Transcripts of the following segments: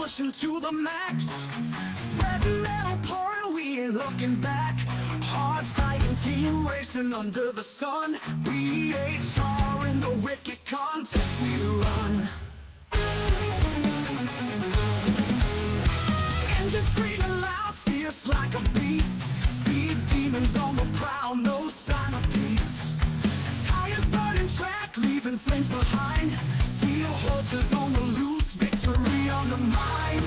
pushing to the max. Sweating metal pouring, we ain't looking back. Hard fighting team racing under the sun. BHR in the wicked contest we run. Engines screaming loud, fierce like a beast. Speed demons on the prowl, no sign of peace. Tires burning track, leaving flames behind. Steel horses on the loose, victory on the mind.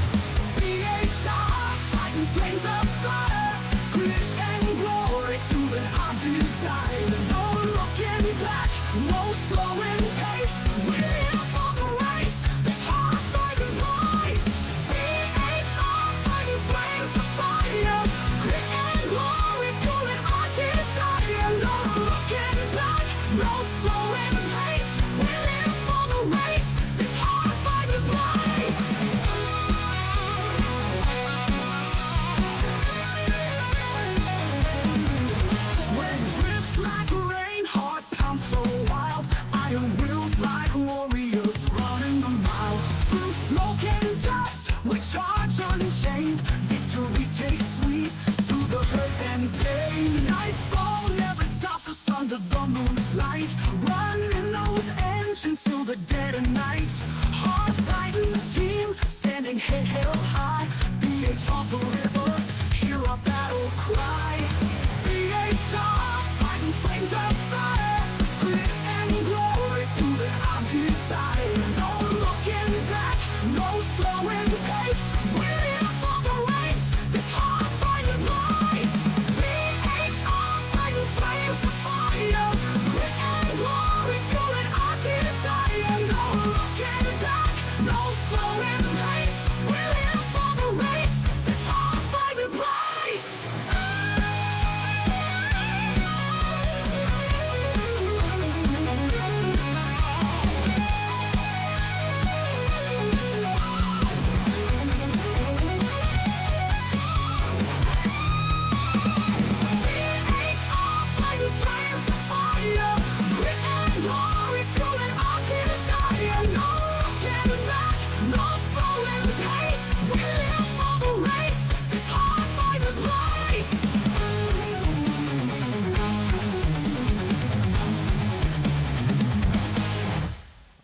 BHR, fighting flames of fire. Grit and glory, doing our desire. No looking back, no slowing pace. We live for the race, this hard fighting place. BHR, fighting flames of fire. Grit and glory, doing our desire. No looking back, no slowing pace. We live for the race, this hard fighting place. Sweat drips like rain, heart pounds so wild. Iron wheels like warriors running a mile. Through smoke and dust, we charge unchained. Victory tastes sweet through the hurt and pain. Nightfall never stops us under the moon's light. Running those engines till the dead of night. Hard fighting team, standing head held high. BHR forever, hear our battle cry. BHR, fighting flames of fire. Grit and glory, fueling our desire. No looking back, no slowing pace. We live for the race, this hard fighting place. BHR, fighting flames of fire. Grit and glory, fueling our desire. No looking back, no slowing pace. We live for the race, this hard fighting place. BHR, fighting flames of fire. Grit and glory, fueling our desire. No looking back, no slowing pace. We live for the race, this hard fighting place.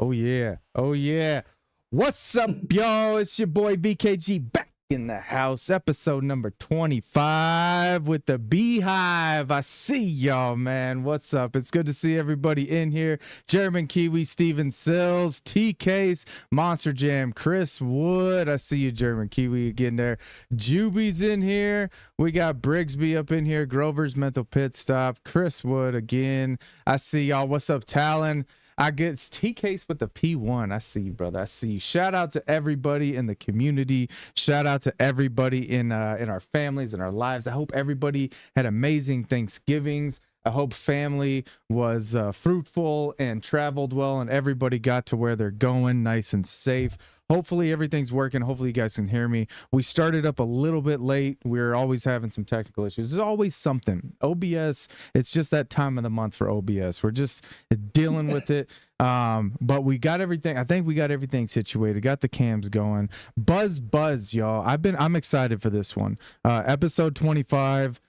Oh yeah. Oh yeah. What's up, y'all? It's your boy VKG back in the house. Episode number 25 with the Behive. I see y'all, man. What's up? It's good to see everybody in here. German Kiwi, Steven Sills, TK's, Monster Jam, Chris Wood. I see you, German Kiwi, again there. Juby's in here. We got Brigsbee up in here. Grover's Mental Pit Stop. Chris Wood again. I see y'all. What's up, Talon? I get TK's with the P1. I see you, brother. I see you. Shout out to everybody in the community. Shout out to everybody in our families and our lives. I hope everybody had amazing Thanksgivings. I hope family was fruitful and traveled well, and everybody got to where they're going nice and safe. Hopefully everything's working. Hopefully you guys can hear me. We started up a little bit late. We're always having some technical issues. There's always something. OBS, it's just that time of the month for OBS. We're just dealing with it. But we got everything. I think we got everything situated. Got the cams going. Buzz, y'all. I'm excited for this one. Episode 25.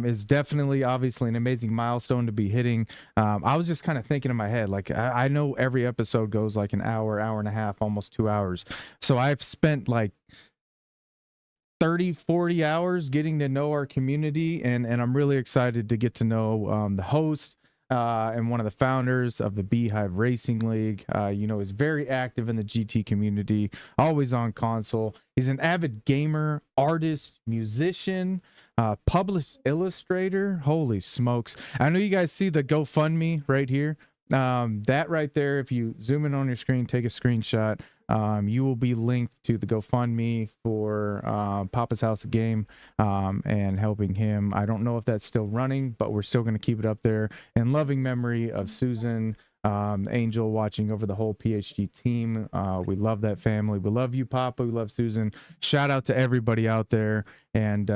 Is definitely obviously an amazing milestone to be hitting. I was just kind of thinking in my head, like I know every episode goes like an hour and a half, almost 2 hours. So I've spent like 30-40 hours getting to know our community, and I'm really excited to get to know the host and one of the founders of the Behive Racing League. Is very active in the GT community, always on console. He's an avid gamer, artist, musician, published illustrator. Holy smokes. I know you guys see the GoFundMe right here. That right there, if you zoom in on your screen, take a screenshot, you will be linked to the GoFundMe for Papa's House Game and helping him. I don't know if that's still running, but we're still going to keep it up there in loving memory of Susan, Angel, watching over the whole PhD team. We love that family. We love you, Papa. We love Susan. Shout out to everybody out there. And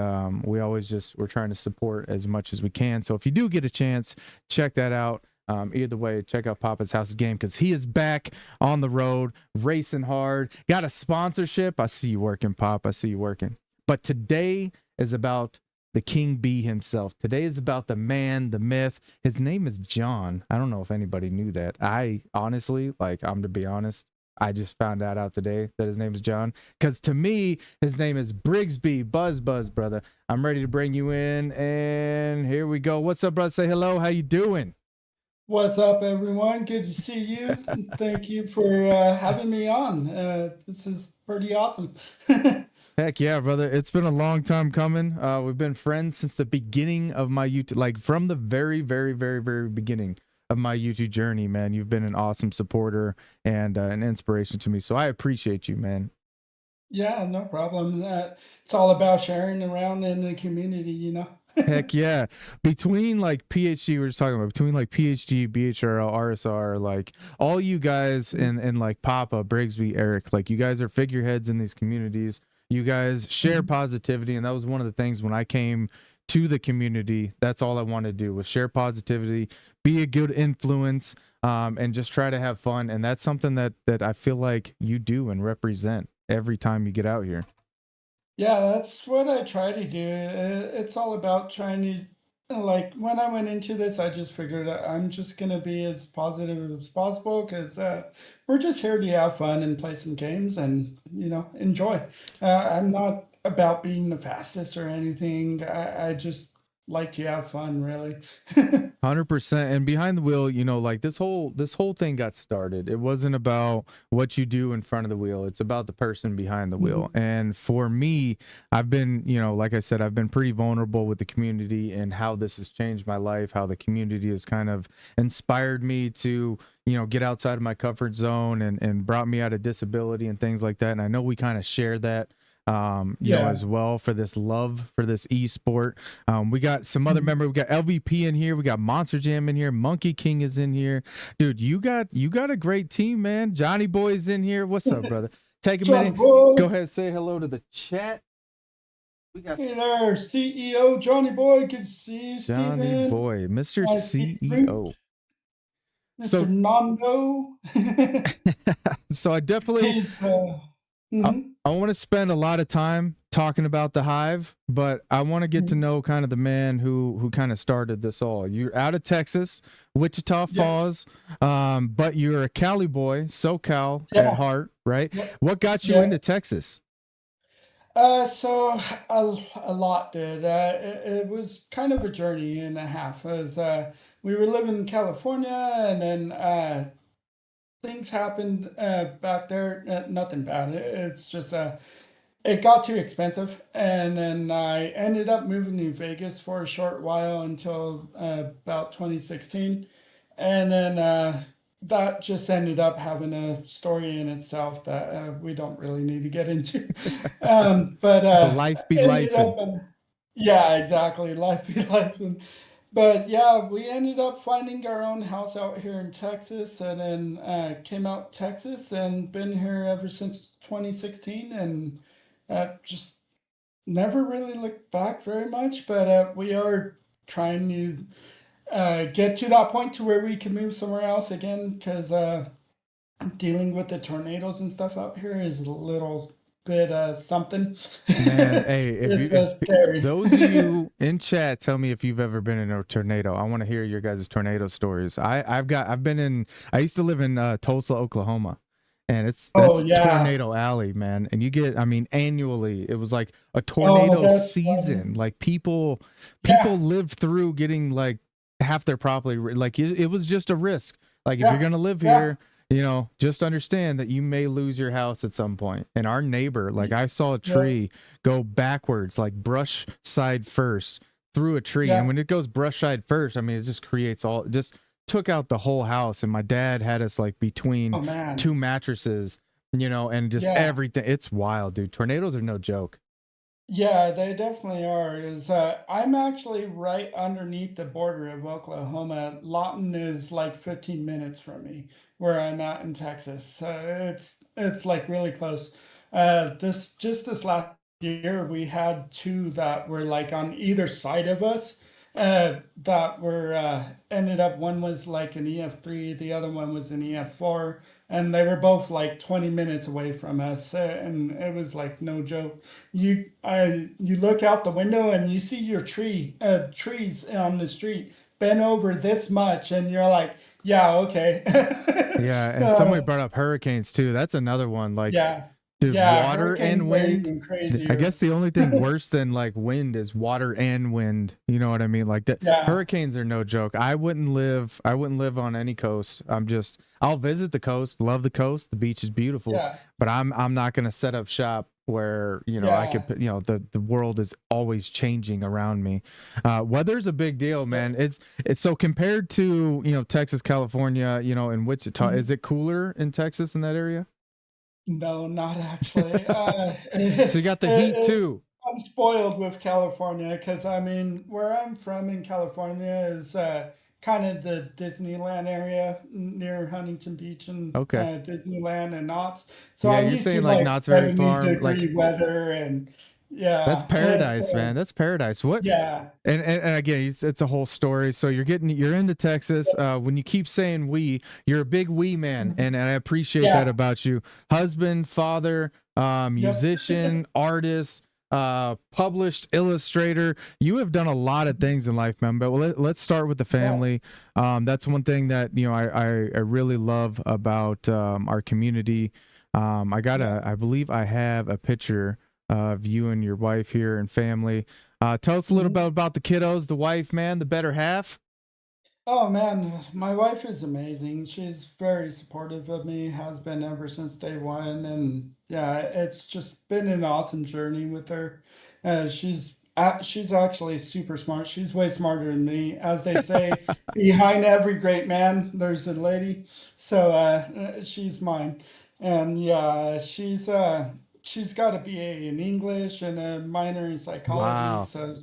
we're trying to support as much as we can. So if you do get a chance, check that out. Either way, check out Papa's House's game because he is back on the road, racing hard. Got a sponsorship. I see you working, Pop. I see you working. But today is about the King Bee himself. Today is about the man, the myth. His name is John. I don't know if anybody knew that. I honestly, I'm to be honest, I just found that out today that his name is John. Because to me, his name is Brigsbee. Buzz, brother. I'm ready to bring you in, and here we go. What's up, brother? Say hello. How you doing? What's up, everyone? Good to see you. Thank you for having me on. This is pretty awesome. Heck yeah, brother. It's been a long time coming. We've been friends since the beginning of my YouTube, like from the very, very, very, very beginning of my YouTube journey, man. You've been an awesome supporter and an inspiration to me. So I appreciate you, man. Yeah, no problem. It's all about sharing around in the community, you know. Heck yeah. Between like PhD, we were just talking about between like PhD, BHRL, RSR, like all you guys and like Papa, Brigsbee, Eric, like you guys are figureheads in these communities. You guys share positivity, and that was one of the things when I came to the community. That's all I wanted to do was share positivity, be a good influence, and just try to have fun. And that's something that I feel like you do and represent every time you get out here. Yeah, that's what I try to do. It's all about trying to, like, when I went into this, I just figured I'm just going to be as positive as possible because we're just here to have fun and play some games and, you know, enjoy. I'm not about being the fastest or anything. I just like to have fun, really. 100%. And behind the wheel, you know, like this whole thing got started. It wasn't about what you do in front of the wheel. It's about the person behind the wheel. And for me, I've been, you know, like I said, I've been pretty vulnerable with the community and how this has changed my life, how the community has kind of inspired me to, you know, get outside of my comfort zone and brought me out of disability and things like that. And I know we kind of share that you know, as well for this love for this esport. We got some other member. We got LVP in here. We got Monster Jam in here. Monkey King is in here. Dude, you got a great team, man. Johnny Boy's in here. What's up, brother? Take a minute. Go ahead and say hello to the chat. We got hey there, CEO Johnny Boy. Good to see you, Johnny Steven. Boy, Mr. CEO. Mr. So, Nando. So I definitely I want to spend a lot of time talking about the Hive, but I want to get to know kind of the man who kind of started this all. You're out of Texas, Wichita Falls, but you're a Cali boy, SoCal at heart, right? What got you into Texas? So a lot did. It was kind of a journey and a half. As we were living in California, and then things happened back there. Nothing bad. It's just it got too expensive, and then I ended up moving to Vegas for a short while until about 2016, and then that just ended up having a story in itself that we don't really need to get into. But life be life. Yeah, exactly. Life be life. But yeah, we ended up finding our own house out here in Texas, and then came out Texas and been here ever since 2016, and just never really looked back very much. But we are trying to get to that point to where we can move somewhere else again, because dealing with the tornadoes and stuff out here is a little bit something. Man, hey, if those of you in chat, tell me if you've ever been in a tornado. I want to hear your guys' tornado stories. I used to live in Tulsa, Oklahoma, and that's Tornado Alley, man. And you get, I mean, annually it was like a tornado season. Funny. Like people live through getting like half their property. Like it was just a risk. Like if you're gonna live here, you know, just understand that you may lose your house at some point. And our neighbor, like I saw a tree go backwards, like brush side first through a tree. And when it goes brush side first, I mean, it just creates just took out the whole house. And my dad had us like between two mattresses, you know, and just everything. It's wild, dude. Tornadoes are no joke. Yeah, they definitely are. I'm actually right underneath the border of Oklahoma. Lawton is like 15 minutes from me, where I'm at in Texas. It's like really close. This last year we had two that were like on either side of us, that were ended up. One was like an EF3, the other one was an EF4, and they were both like 20 minutes away from us, and it was like no joke. You look out the window and you see your trees on the street bent over this much, and you're like, yeah, okay. Yeah, and somebody brought up hurricanes too. That's another one. Like, Yeah. dude, Yeah, water hurricanes and are wind. even I guess crazier. the only thing worse than like wind is water and wind. You know what I mean? Like that. Yeah, Hurricanes are no joke. I wouldn't live. I wouldn't live on any coast. I'll visit the coast. Love the coast. The beach is beautiful. yeah, But I'm not gonna set up shop where I yeah, could. The world is always changing around me. Weather's a big deal, yeah. man. It's so compared to Texas, California, in Wichita. Mhm. Is it cooler in Texas in that area? No, not actually. So you got the heat It's too. I'm spoiled with California because I mean, where I'm from in California is kind of the Disneyland area near Huntington Beach and Okay. Disneyland and Knott's. So Yeah, I'm you're used to saying like like Knott's Berry 70 Farm, like degree weather and that's yeah, paradise, man. That's paradise. What? yeah, And again, it's a whole story. So you're into Texas. When you keep saying we, you're a big we man, and I appreciate that yeah, about you. Husband, father, yep, musician, artist, published illustrator. You have done a lot of things in life, man. But let's start with the yeah. family. That's one thing that I really love about our community. Yeah. I believe I have a picture of you and your wife here and family. Tell us a little bit Mhm. about the kiddos, the wife, man, the better half. Oh man, my wife is amazing. She's very supportive of me, has been ever since day one. And yeah, it's just been an awesome journey with her. She's actually super smart. She's way smarter than me. As they say, behind every great man, there's a lady. So she's mine. And yeah, she's got a BA in English and a minor in psychology. Wow. So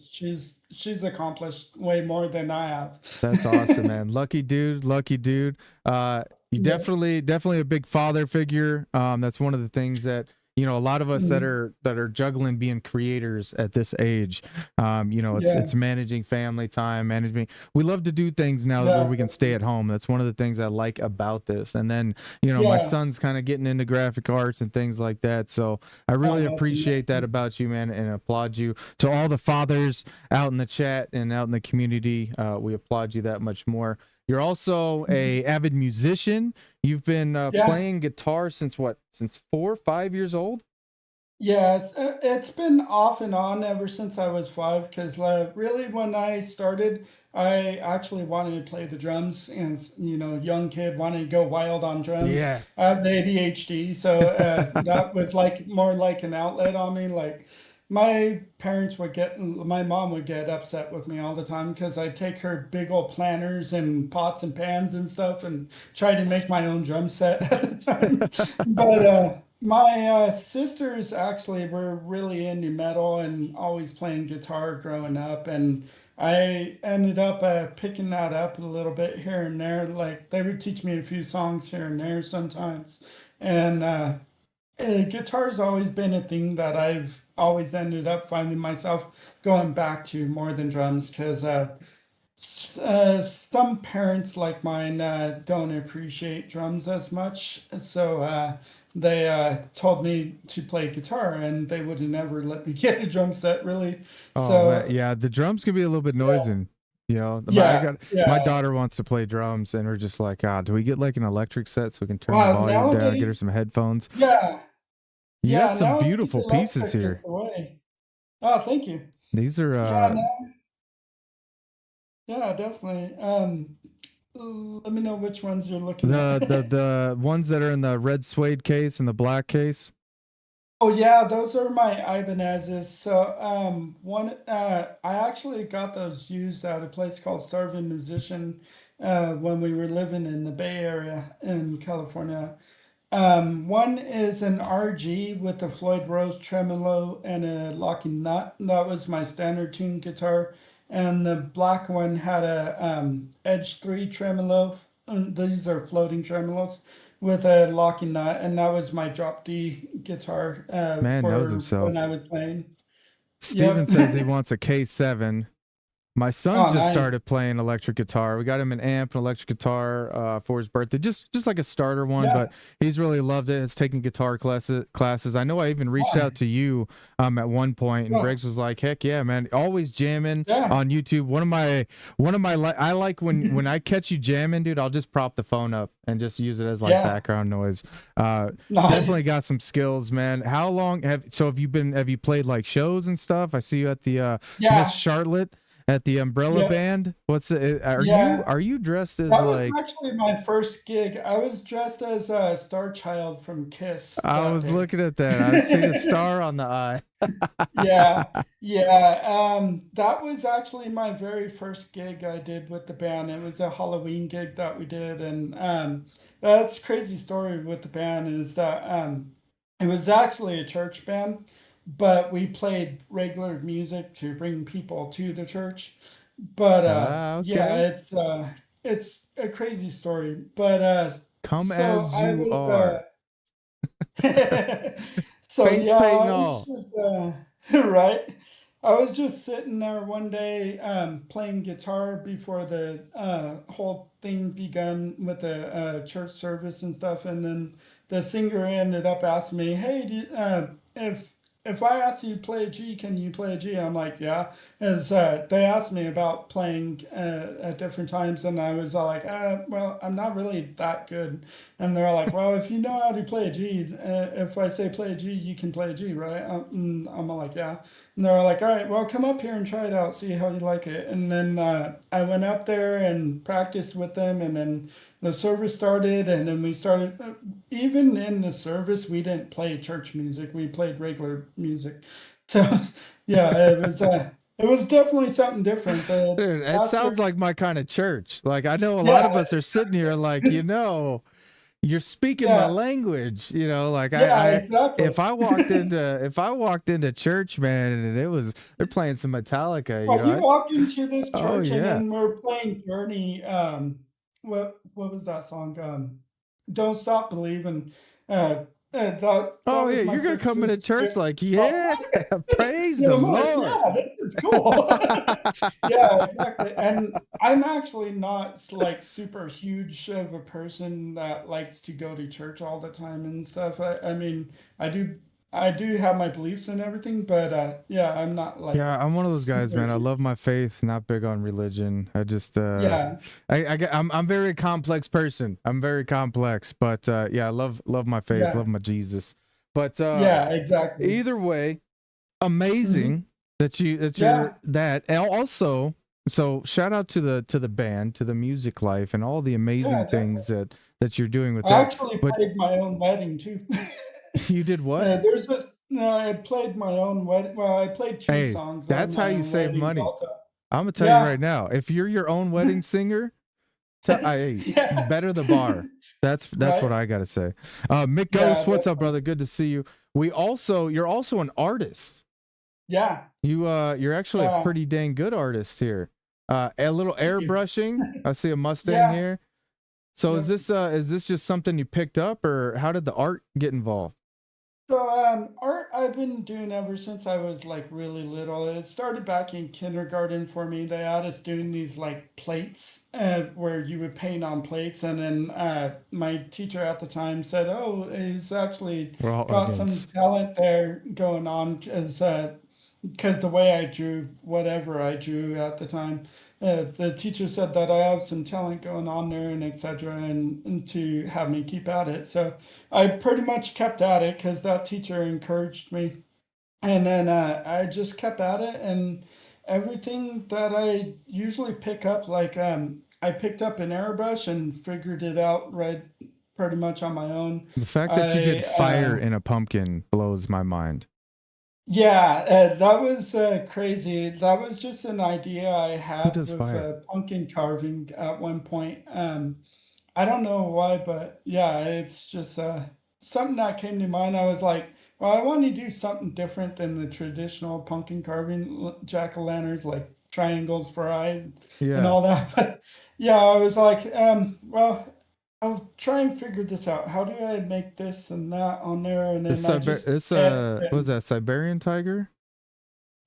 she's accomplished way more than I have. That's awesome, man. Lucky dude, lucky dude. You Yeah. definitely a big father figure. That's one of the things that a lot of us that Mhm. are juggling being creators at this age. It's Yeah. managing family time, managing. We love to do things now where Yeah. we can stay at home. That's one of the things I like about this. And then my Yeah. son's kind of getting into graphic arts and things like that. So I Oh, really that's appreciate that amazing. about you, man, and applaud you to all the fathers out in the chat and out in the community. We applaud you that much more. You're also Mhm. a avid musician. You've been Yeah. playing guitar since what? Since 4, 5 years old? Yes, it's been off and on ever since I was 5 because really when I started, I actually wanted to play the drums and young kid wanted to go wild on drums. Yeah. I have the ADHD, so that was like more like an outlet on me. Like my mom would get upset with me all the time because I'd take her big old planners and pots and pans and stuff and try to make my own drum set at the time. But my sisters actually were really into metal and always playing guitar growing up, and I ended up picking that up a little bit here and there. Like they would teach me a few songs here and there sometimes, and guitar's always been a thing that I've always ended up finding myself going back to more than drums because some parents like mine don't appreciate drums as much, so they told me to play guitar, and they would have never let me get a drum set really. Oh man, So yeah, the drums can be a little bit yeah, noisy. I yeah, got my yeah. daughter wants to play drums, and we're just like, do we get like an electric set so we can turn the Wow, volume down, get her nowadays, some headphones? yeah, You got yeah, some nowadays beautiful pieces electric is here. the way. Oh, thank you. These are Yeah, no, yeah, definitely. Let me know which ones you're looking at. the ones that are in the red suede case and the black case. Oh yeah, those are my Ibanez's. So one I actually got those used at a place called Starving Musician when we were living in the Bay Area in California. One is an RG with a Floyd Rose tremolo and a locking nut. That was my standard tune guitar. And the black one had a Edge 3 tremolo. These are floating tremolos with a locking nut, and that was my drop D guitar Man knows for when himself. I was playing. Steven Yep. says he wants a K7. My son Oh, just nice. started playing electric guitar. We got him an amp and electric guitar for his birthday, just like a starter one. Yeah. But he's really loved it. It's taking guitar classes. I know I even reached Yeah. out to you at one point, and Oh, Briggs was like, "Heck yeah, man! Always jamming yeah. on YouTube." I like when I catch you jamming, dude. I'll just prop the phone up and just use it as like Yeah. background noise. Definitely Nice. got some skills, man. How long have you played like shows and stuff? I see you at the Miss Yeah. Charlotte at the Umbrella Yeah. Band. What's it? Yeah. Are you dressed as That was like? actually my first gig. I was dressed as a Star Child from Kiss I that was day. looking at that. I see the star on the eye. Yeah, yeah, that was actually my very first gig I did with the band. It was a Halloween gig that we did, and that's crazy story with the band is that it was actually a church band, but we played regular music to bring people to the church. But yeah, Okay. it's a crazy story. But Come so as I you was are. so Face yeah, painting I was all. just right. I was just sitting there one day playing guitar before the whole thing begun with the church service and stuff, and then the singer ended up asking me, "Hey, if I ask you to play a G, can you play a G?" And I'm like, "Yeah." As they asked me about playing at different times, and I was all like, "Well, I'm not really that good." And they're like, "Well, if you know how to play a G, if I say play a G, you can play a G, right?" And I'm like, "Yeah." And they're like, "All right, well, come up here and try it out, see how you like it." And then I went up there and practiced with them, and then the service started, and then we started. Even in the service, we didn't play church music; we played regular music. So, yeah, it was definitely something different. The Dude, it sounds pastor, like my kind of church. Like I know a lot of yeah, us are sitting here like, you're speaking my yeah, language, like yeah, I exactly. if I walked into church, man, and they're playing some Metallica, Well, you walk into this oh church and yeah. then we're playing Journey. What was that song? Don't Stop Believing. That Oh yeah, was my you're gonna first come into church experience. like, Oh, yeah, praise yeah, the I'm like, Lord. yeah, this is cool. Yeah, exactly. And I'm actually not like super huge of a person that likes to go to church all the time and stuff. I mean, I do I do have my beliefs and everything, but yeah, I'm not like Yeah, I'm one of those guys, super man. I huge. love my faith, not big on religion. I just Yeah, I'm very complex person. I'm very complex, but yeah, I love my faith, yeah, love my Jesus. But yeah, exactly. either way, Hmm. amazing that you're Yeah, that. And also, so shout out to the band, to the music life, and all the yeah, amazing things definitely. that you're doing with I that. actually But played my own wedding too. you did what? There's this, no, I played my own wedding. Well, I played two Hey, songs on that's how my you own save weddings money. also. I'm gonna tell you Yeah, right now. If you're your own wedding singer, yeah, better the bar. That's what right. I gotta say. Mick Yeah, Ghost, what's up, definitely. brother? Good to see you. You're also an artist. Yeah, You're actually a yeah. pretty dang good artist here. A little Thank you. airbrushing. I see a Mustang Yeah, here. So yep. is this just something you picked up, or how did the art get involved? So, art I've been doing ever since I was like really little. It started back in kindergarten for me. They had us doing these like plates where you would paint on plates. And then my teacher at the time said, "Oh, he's actually We're all got some against. talent there going on." Because the way I drew whatever I drew at the time, the teacher said that I have some talent going on there and etc. And to have me keep at it. So I pretty much kept at it because that teacher encouraged me. And then I just kept at it and everything that I usually pick up, like I picked up an airbrush and figured it out right pretty much on my own. The fact that you did I fire in a pumpkin blows my mind. Yeah, that was crazy. That was just an idea I Who had does with fire? pumpkin carving at one point. I don't know why, but yeah, it's just something that came to mind. I was like, well, I want to do something different than the traditional pumpkin carving jack-o'-lanterns, like triangles for eyes and Yeah. all that. But yeah, I was like, well, I'll try and figure this out. How do I make this and that on there? And then I just This sketched what was and that Siberian tiger?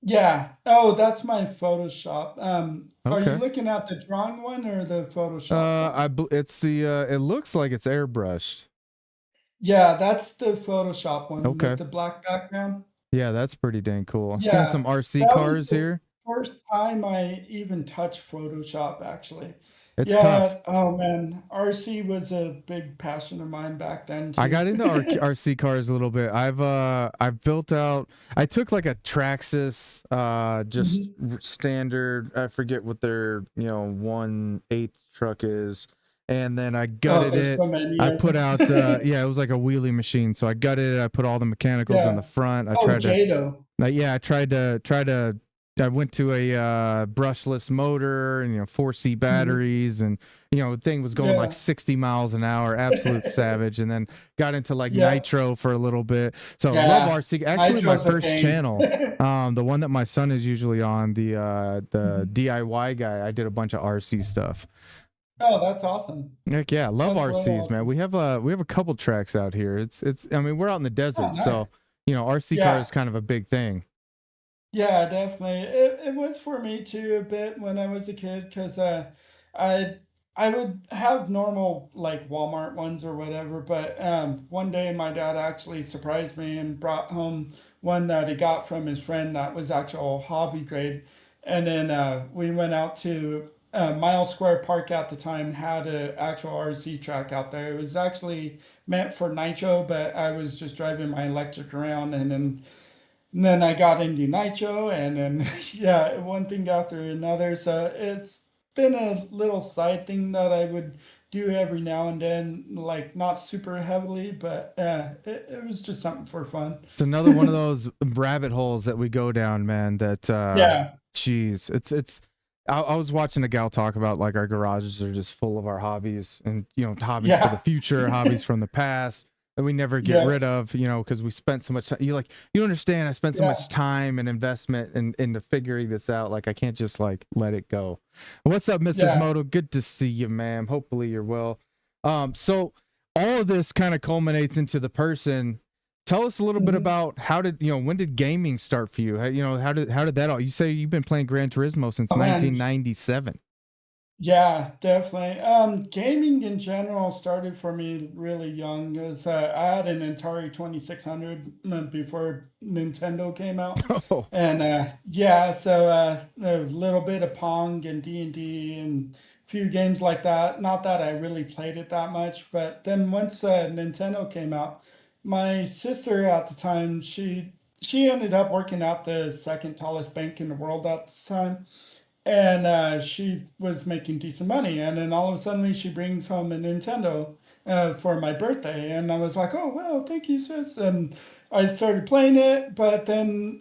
Yeah. Oh, that's my Photoshop. Are you Okay. looking at the drawing one or the Photoshop one? It's the it looks like it's airbrushed. Yeah, that's the Photoshop one Okay. with the black background. Yeah, that's pretty dang cool. Seeing Yeah, some RC that was cars the here. first time I even touched Photoshop, actually. It's tough. Yeah, oh man, RC was a big passion of mine back then I too. got into RC cars a little bit. I've built out. I took like a Traxxas, just Mhm. standard. I forget what their 1/8 truck is, and then I Oh, gutted there's it. so many, I I put out, think. yeah, it was like a wheelie machine. So I gutted it. I put all the mechanicals on the Yeah. front. I Oh, tried to, Jado. yeah, I tried to. I went to a brushless motor and 4C Mhm. batteries, and the thing was going like Yeah. 60 miles an hour, absolute savage. And then got into like Yep. nitro for a little bit. So love Yeah. RC. Actually, my Nitro's a first pain. channel, the one that my son is usually on, the Mhm. DIY guy, I did a bunch of RC stuff. Oh, that's awesome. Heck yeah, love That's really RCs, man. awesome. We have a couple tracks out here. It's I mean, we're out in the Oh, desert, nice. so RC car Yeah. is kind of a big thing. Yeah, definitely. It was for me too a bit when I was a kid because I I would have normal like Walmart ones or whatever, but one day my dad actually surprised me and brought home one that he got from his friend that was actual hobby grade, and then we went out to Mile Square Park at the time had a actual RC track out there. It was actually meant for nitro, but I was just driving my electric around and then I got into nitro, and then yeah, one thing after another. So it's been a little side thing that I would do every now and then, like not super heavily, but it was just something for fun. It's another one of those rabbit holes that we go down, man. That Yeah, geez, it's. I was watching a gal talk about like our garages are just full of our hobbies, and hobbies for the yeah, future, hobbies from the past that we never get yeah, rid of, because we spent so much time. You understand? I spent so yeah, much time and investment into figuring this out. Like I can't just like let it go. What's up, Mrs. yeah. Moto? Good to see you, ma'am. Hopefully you're well. So all of this kind of culminates into the person. Tell us a little bit Mhm. about when did gaming start for you? How did that all? You say you've been playing Gran Turismo since Oh man, 1997. yeah, definitely. Gaming in general started for me really young as I had an Atari 2600 before Nintendo came out. Oh, And yeah, so a little bit of Pong and D&D and a few games like that. Not that I really played it that much, but then once Nintendo came out, my sister at the time, she ended up working at the second tallest bank in the world at the time, and she was making decent money. And then all of a sudden, she brings home a Nintendo for my birthday, and I was like, "Oh well, thank you, sis." And I started playing it, but then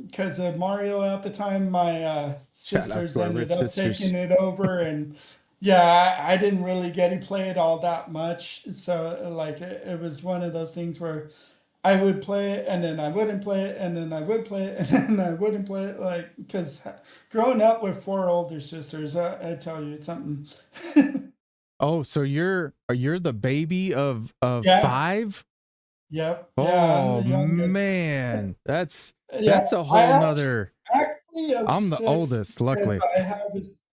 because of Mario at the time, my shout out sisters to our ended rich up sisters. taking it over, and yeah, I didn't really get to play it all that much. So like, it was one of those things where I would play it and then I wouldn't play it and then I would play it and then I wouldn't play it, like because growing up with four older sisters, I tell you it's something. Oh, so you're the baby of Yeah. five? Yep. Yeah. I'm Oh the youngest. man, that's Yeah. that's a I whole nother. actually have I'm the six oldest, because luckily.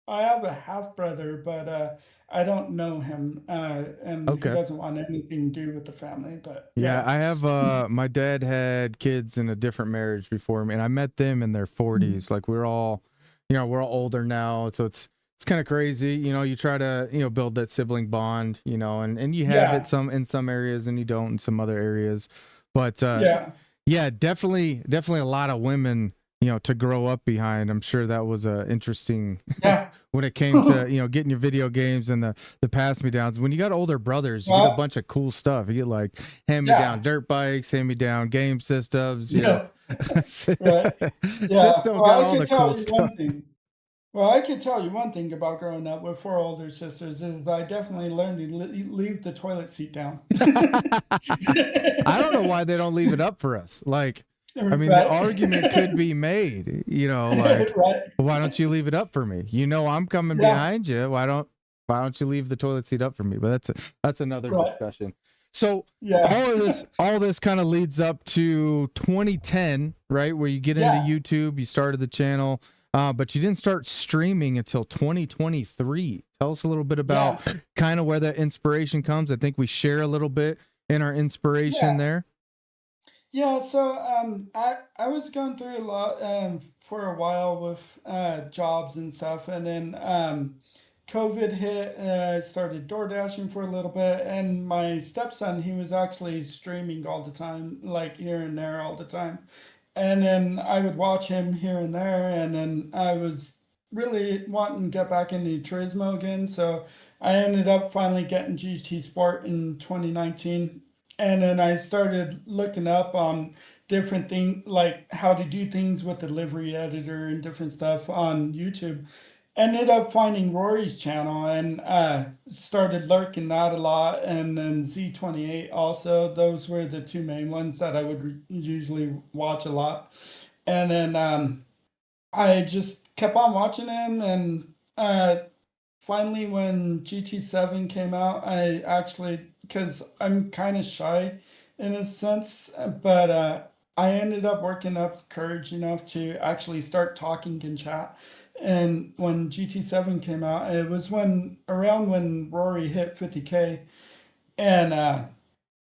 I have a half brother, but I don't know him, and he Okay. doesn't want anything to do with the family. But Yeah, yeah. I have my dad had kids in a different marriage before me, and I met them in their 40s. Like we're all older now, so it's kind of crazy. You try to, build that sibling bond, and you have it Yeah. some in some areas and you don't in some other areas. But Yeah. yeah, definitely a lot of women, to grow up behind. I'm sure that was interesting Yeah. when it came to, getting your video games and the pass me downs. When you got older brothers, you get a Well, bunch of cool stuff. You get like hand me down yeah. dirt bikes, hand me down game systems, Yeah. Right. Yeah. System Well, got I all could the tell cool you stuff. one thing. Well, I could tell you one thing about growing up with four older sisters is I definitely learned to leave the toilet seat down. I don't know why they don't leave it up for us. Like, I mean, the Right. argument could be made, like, Right. why don't you leave it up for me? I'm coming Yeah. behind you. Why don't you leave the toilet seat up for me? But that's another Right. discussion. So Yeah. all this kind of leads up to 2010, right? Where you get into Yeah. YouTube, you started the channel, but you didn't start streaming until 2023. Tell us a little bit about Yeah. kind of where that inspiration comes. I think we share a little bit in our inspiration Yeah. there. Yeah, so I was going through a lot for a while with jobs and stuff, and then COVID hit. I started door dashing for a little bit, and my stepson, he was actually streaming all the time, like here and there all the time. And then I would watch him here and there, and then I was really wanting to get back into Turismo again. So I ended up finally getting GT Sport in 2019. And then I started looking up on different things, like how to do things with the livery editor and different stuff on YouTube. Ended up finding Rory's channel and started lurking that a lot. And then Z28 also. Those were the two main ones that I would usually watch a lot. And then I just kept on watching him. And finally, when GT7 came out, I actually, because I'm kind of shy in a sense, but I ended up working up courage enough to actually start talking in chat. And when GT7 came out, it was around when Rory hit 50K. And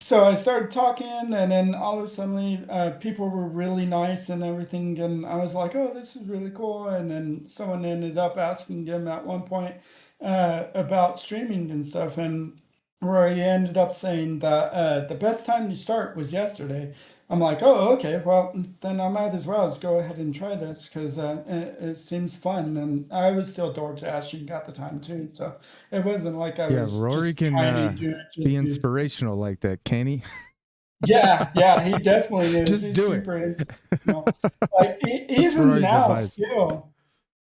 so I started talking, and then all of a sudden, people were really nice and everything, and I was like, "Oh, this is really cool." And then someone ended up asking him at one point about streaming and stuff, and Rory ended up saying that the best time to start was yesterday. I'm like, "Oh, okay. Well, then I might as well just go ahead and try this because it seems fun." And I was still door dashing at the time too, so it wasn't like I Yeah, was Rory just can trying to do it be just to. inspirational like that, can he? Yeah, yeah, he definitely is. Just He's do it. super inspirational. Like That's even Rory's now, advice. still,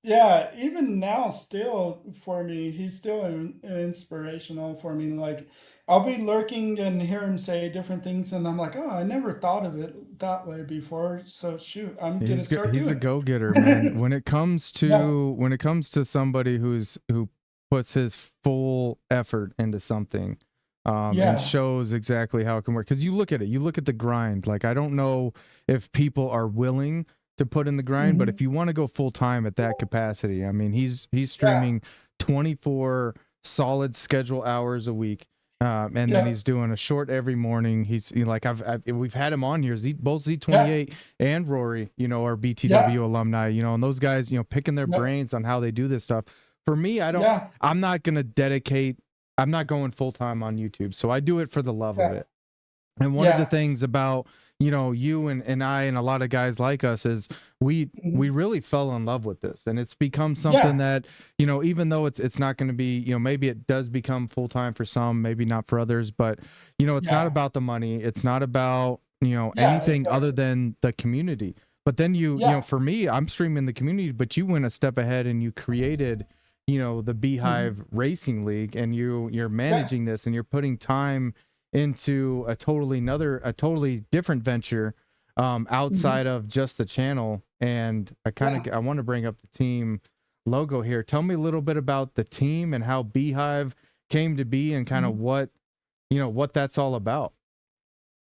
yeah, even now, still for me, he's still inspirational for me. Like I'll be lurking and hear him say different things, and I'm like, oh, I never thought of it that way before. So shoot, I'm gonna start He's a doing go-getter, man. it. Yeah, When it comes to somebody who puts his full effort into something, and yeah, shows exactly how it can work. Because you look at it, you look at the grind. Like I don't know if people are willing to put in the grind, but hmm, if you want to go full time at that capacity, I mean, he's yeah, streaming 24 solid schedule hours a week. And then yeah, he's doing a short every morning. Like we've had him on here. Both yeah, Z28 and Rory, are yeah, BTW alumni, and those guys, picking their yep, brains on how they do this stuff. For me, yeah, I'm not going to dedicate, I'm not going full time on YouTube. So I do it for the love of yeah, it. And one of the yeah, things about, you and I and a lot of guys like us is we mhm, really fell in love with this. And it's become something yeah, that, even though it's not going to be, maybe it does become full time for some, maybe not for others, but it's not yeah, about the money. It's not about, yeah, anything other exactly. than the community. But then Yeah. for me, I'm streaming the community, but you went a step ahead and you created, the Mhm. Behive Racing League, and you're Yeah. managing this and you're putting time into a totally different venture, Mhm. outside of just the channel. And Yeah. I want to bring up the team logo here. Tell me a little bit about the team and how Beehive came to be, and kind of Mhm. what that's all about.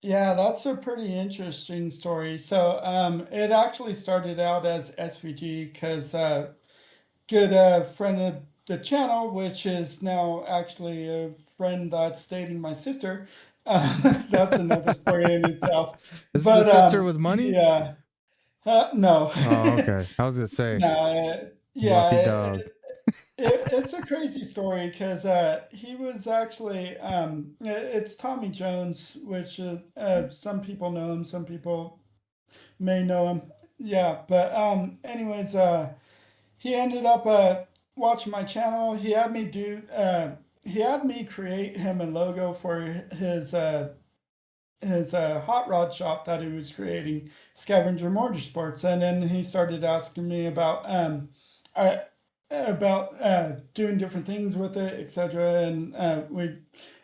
Yeah, that's a pretty interesting story. So, it actually started out as SVG because good friend of the channel, which is now actually a friend that's dating my sister. That's another story in itself. Is this the But sister with money? yeah, no. Oh, okay. I was gonna say, No, yeah, lucky dog. it's a crazy story because he was actually it's Tommy Jones, which some people know him, some people may know him. Yeah, but anyways, he ended up watching my channel. He had me create him a logo for his hot rod shop that he was creating, Scavenger Motorsports, and then he started asking me uh, about doing different things with it, etc. And we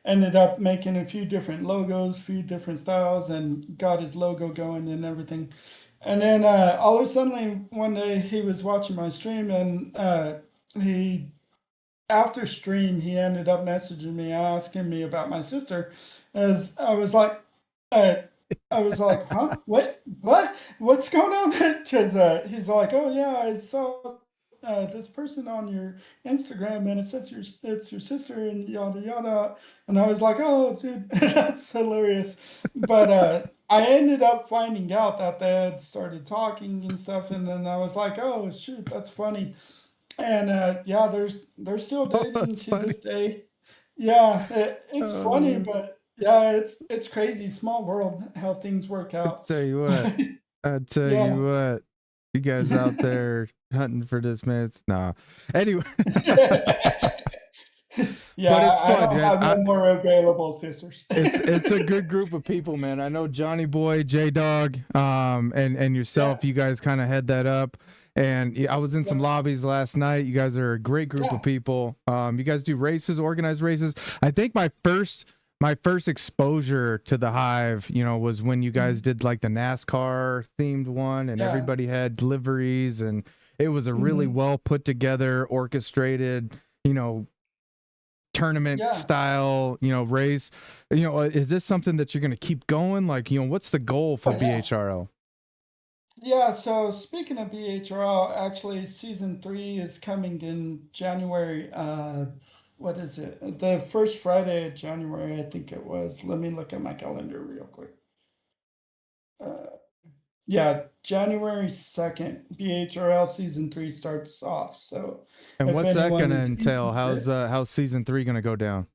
ended up making a few different logos, few different styles, and got his logo going and everything. And then all of a sudden, one day he was watching my stream, and he after stream he ended up messaging me asking me about my sister, As I was like, uh, huh? What's going on? Because he's like, oh yeah, I saw this person on your Instagram, and it says it's your sister, and yada yada. And I was like, oh, dude, that's hilarious. But I ended up finding out that they had started talking and stuff, and then I was like, oh shoot, that's funny. And yeah, they're still Oh, dating that's to funny. this day. Yeah, it's funny, Oh, but yeah, it's crazy. Small world how things work I out. tell you what. I tell Yeah. you what. You guys out there hunting for this man? Nah. Anyway, Yeah, but it's I fun, don't man. have no more available sisters. It's a good group of people, man. I know Johnny Boy, J Dog, and Yeah, yourself. You guys kind of head that up. And I was in some yeah, lobbies last night. You guys are a great group of yeah. people. You guys do races, organized races. I think my first exposure to the Hive, was when you guys Mhm. did like the NASCAR themed one, and Yeah. everybody had liveries, and it was a really Mhm. well put together, orchestrated, you know, tournament Yeah. style, race. Is this something that you're going to keep going? Like, what's the goal for Oh, yeah. BHRL? Yeah, so speaking of BHRL, actually season 3 is coming in January. What is it? The first Friday of January, I think it was. Let me look at my calendar real quick. Uh, yeah, January 2nd, BHRL season 3 starts off. So And if what's that going anyone to is entail? interested, How's season 3 going to go down?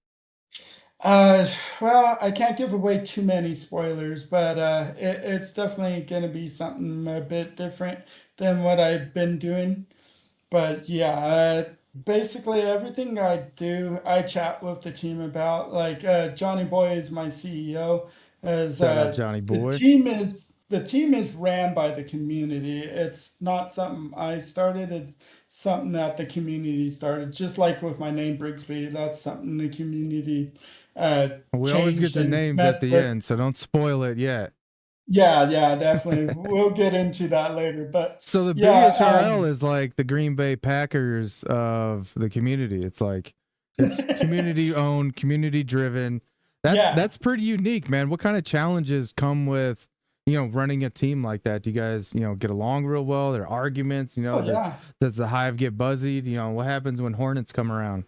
uh, well, I can't give away too many spoilers, but it's definitely going to be something a bit different than what I've been doing. But yeah, basically everything I do, I chat with the team about. Like Johnny Boy is my CEO. As Shout out Johnny Boy. the team is ran by the community. It's not something I started. It's something that the community started. Just like with my name Brigsbee, that's something the community uh, We always get changed the and names at messed the with. end, so don't spoil it yet. Yeah, yeah, definitely. We'll get into that later. But So the yeah, BHRL is like the Green Bay Packers of the community. It's community owned, community driven. That's yeah. that's pretty unique, man. What kind of challenges come with running a team like that? Do you guys get along real well? There are arguments. Oh Does yeah. does the hive get buzzied? What happens when hornets come around?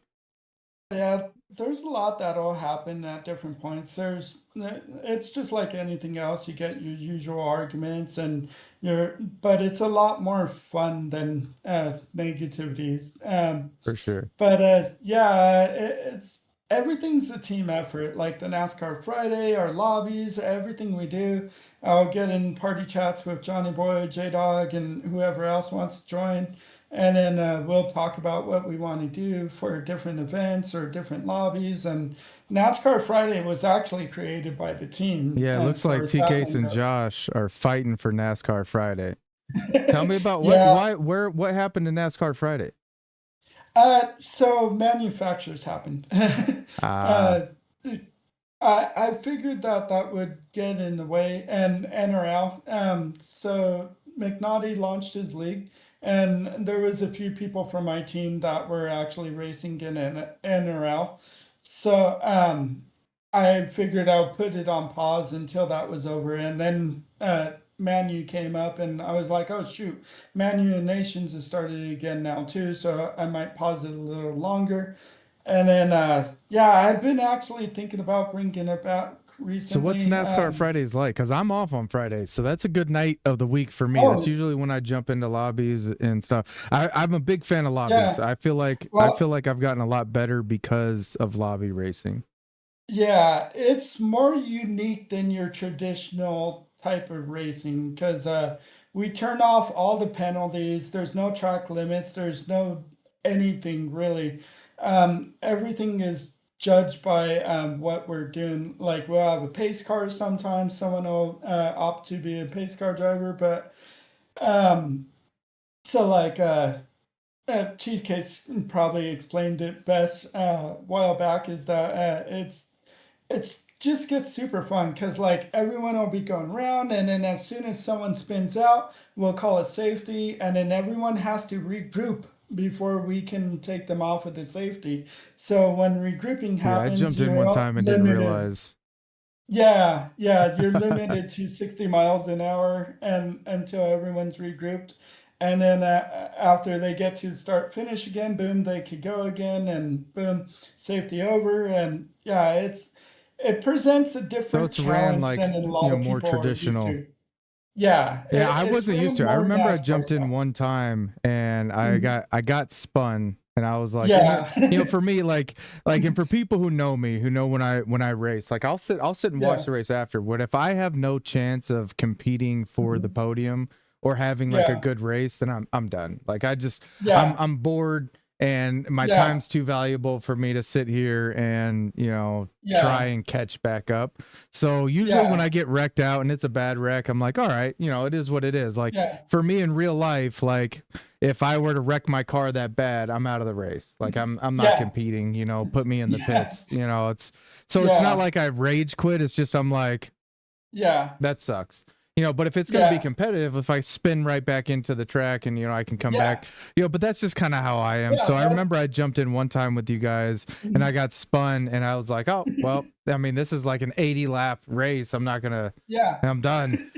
Yeah, there's a lot that'll happen at different points. It's just like anything else. You get your usual arguments, and but it's a lot more fun than negativities. For sure. But yeah, it's everything's a team effort. Like the NASCAR Friday, our lobbies, everything we do. I'll get in party chats with Johnny Boy, J Dog, and whoever else wants to join. And then we'll talk about what we want to do for different events or different lobbies. And NASCAR Friday was actually created by the team Yeah, it as looks far like as that TKs one and goes. Josh are fighting for NASCAR Friday. Tell me about Yeah. what happened to NASCAR Friday? So manufacturers happened. Ah, uh, I figured that that would get in the way, and NRL. So McNaughty launched his league, and there was a few people from my team that were actually racing in NRL. So I figured I'll put it on pause until that was over, and then Manu came up, and I was like, oh shoot, Manu and Nations has started again now too, so I might pause it a little longer. And then, yeah, I've been actually thinking about bringing it back so what's recently. NASCAR Fridays like? Because I'm off on Fridays, so that's a good night of the week for me. That's Oh, usually when I jump into lobbies and stuff. I'm a big fan of lobbies. yeah. I feel like I've gotten a lot better because of lobby racing. Yeah, it's more unique than your traditional type of racing because we turn off all the penalties. There's no track limits. There's no anything really. Everything is judged by what we're doing. Like we'll have a pace car sometimes. Someone will opt to be a pace car driver, but um, so like Cheesecake probably explained it best a while back. Is that it's just gets super fun because like everyone will be going around, and then as soon as someone spins out, we'll call a safety, and then everyone has to regroup before we can take them off with the safety. So when regrouping Yeah, I happens, jumped in you're one all time and didn't limited. realize. Yeah, yeah, you're limited to 60 miles an hour and until everyone's regrouped. And then after they get to start finish again, boom, they could go again and boom, safety over. And yeah, it presents a So different it's ran challenge like, than a lot of more people are used traditional. to. Yeah, Yeah, I it's wasn't used ran to it. I more remember I NASCAR jumped in style. one time and I Mhm. got spun and I was like, and Yeah. for me, and for people who know me, who know when I race, like I'll sit and watch Yeah. the race after. But if I have no chance of competing for the Mhm. podium or having like a Yeah. good race, then I'm done. Like Yeah. I'm bored and my Yeah. time's too valuable for me to sit here and, try Yeah. and catch back up. So usually when Yeah. I get wrecked out and it's a bad wreck, I'm like, all right, it is what it is. Like Yeah. for me in real life, like if I were to wreck my car that bad, I'm out of the race. Like I'm not Yeah. competing, put me in the Yeah. pits. It's not Yeah. like I rage quit. It's just I'm like, Yeah. that sucks. But if it's going to be Yeah. competitive, if I spin right back into the track and I can come Yeah. back, but that's just kind of how I am. So Yeah. I remember I jumped in one time with you guys and I Mhm. got spun and I was like, "Oh, well, I mean, this is like an 80 lap race. Yeah. I'm done."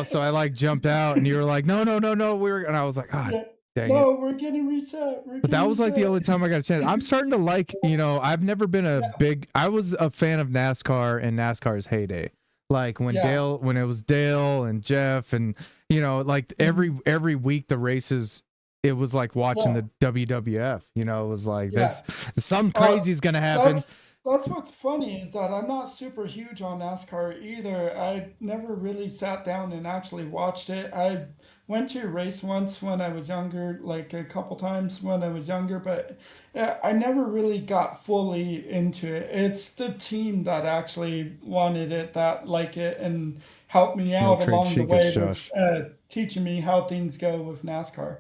So I like jumped out and you were like, "No, no, no, no." And I was like, "Ah, Yeah. dang it." No, we're getting reset. We're But that getting was like the reset. only time I got a chance. I'm starting to like, I've never been Yeah. I was a fan of NASCAR in NASCAR's heyday. Like Yeah. when it was Dale and Jeff and, like Mhm. every week the races, it was like watching Yeah. the WWF, it was like, Yeah. that's something Uh, crazy's going to happen. that's that's what's funny is that I'm not super huge on NASCAR either. I never really sat down and actually watched it. I went to a race once when I was younger, like a couple times when I was younger, but I never really got fully into it. It's the team that actually wanted it, that like it, and helped me No out trade along the secrets, way with Josh. teaching me how things go with NASCAR.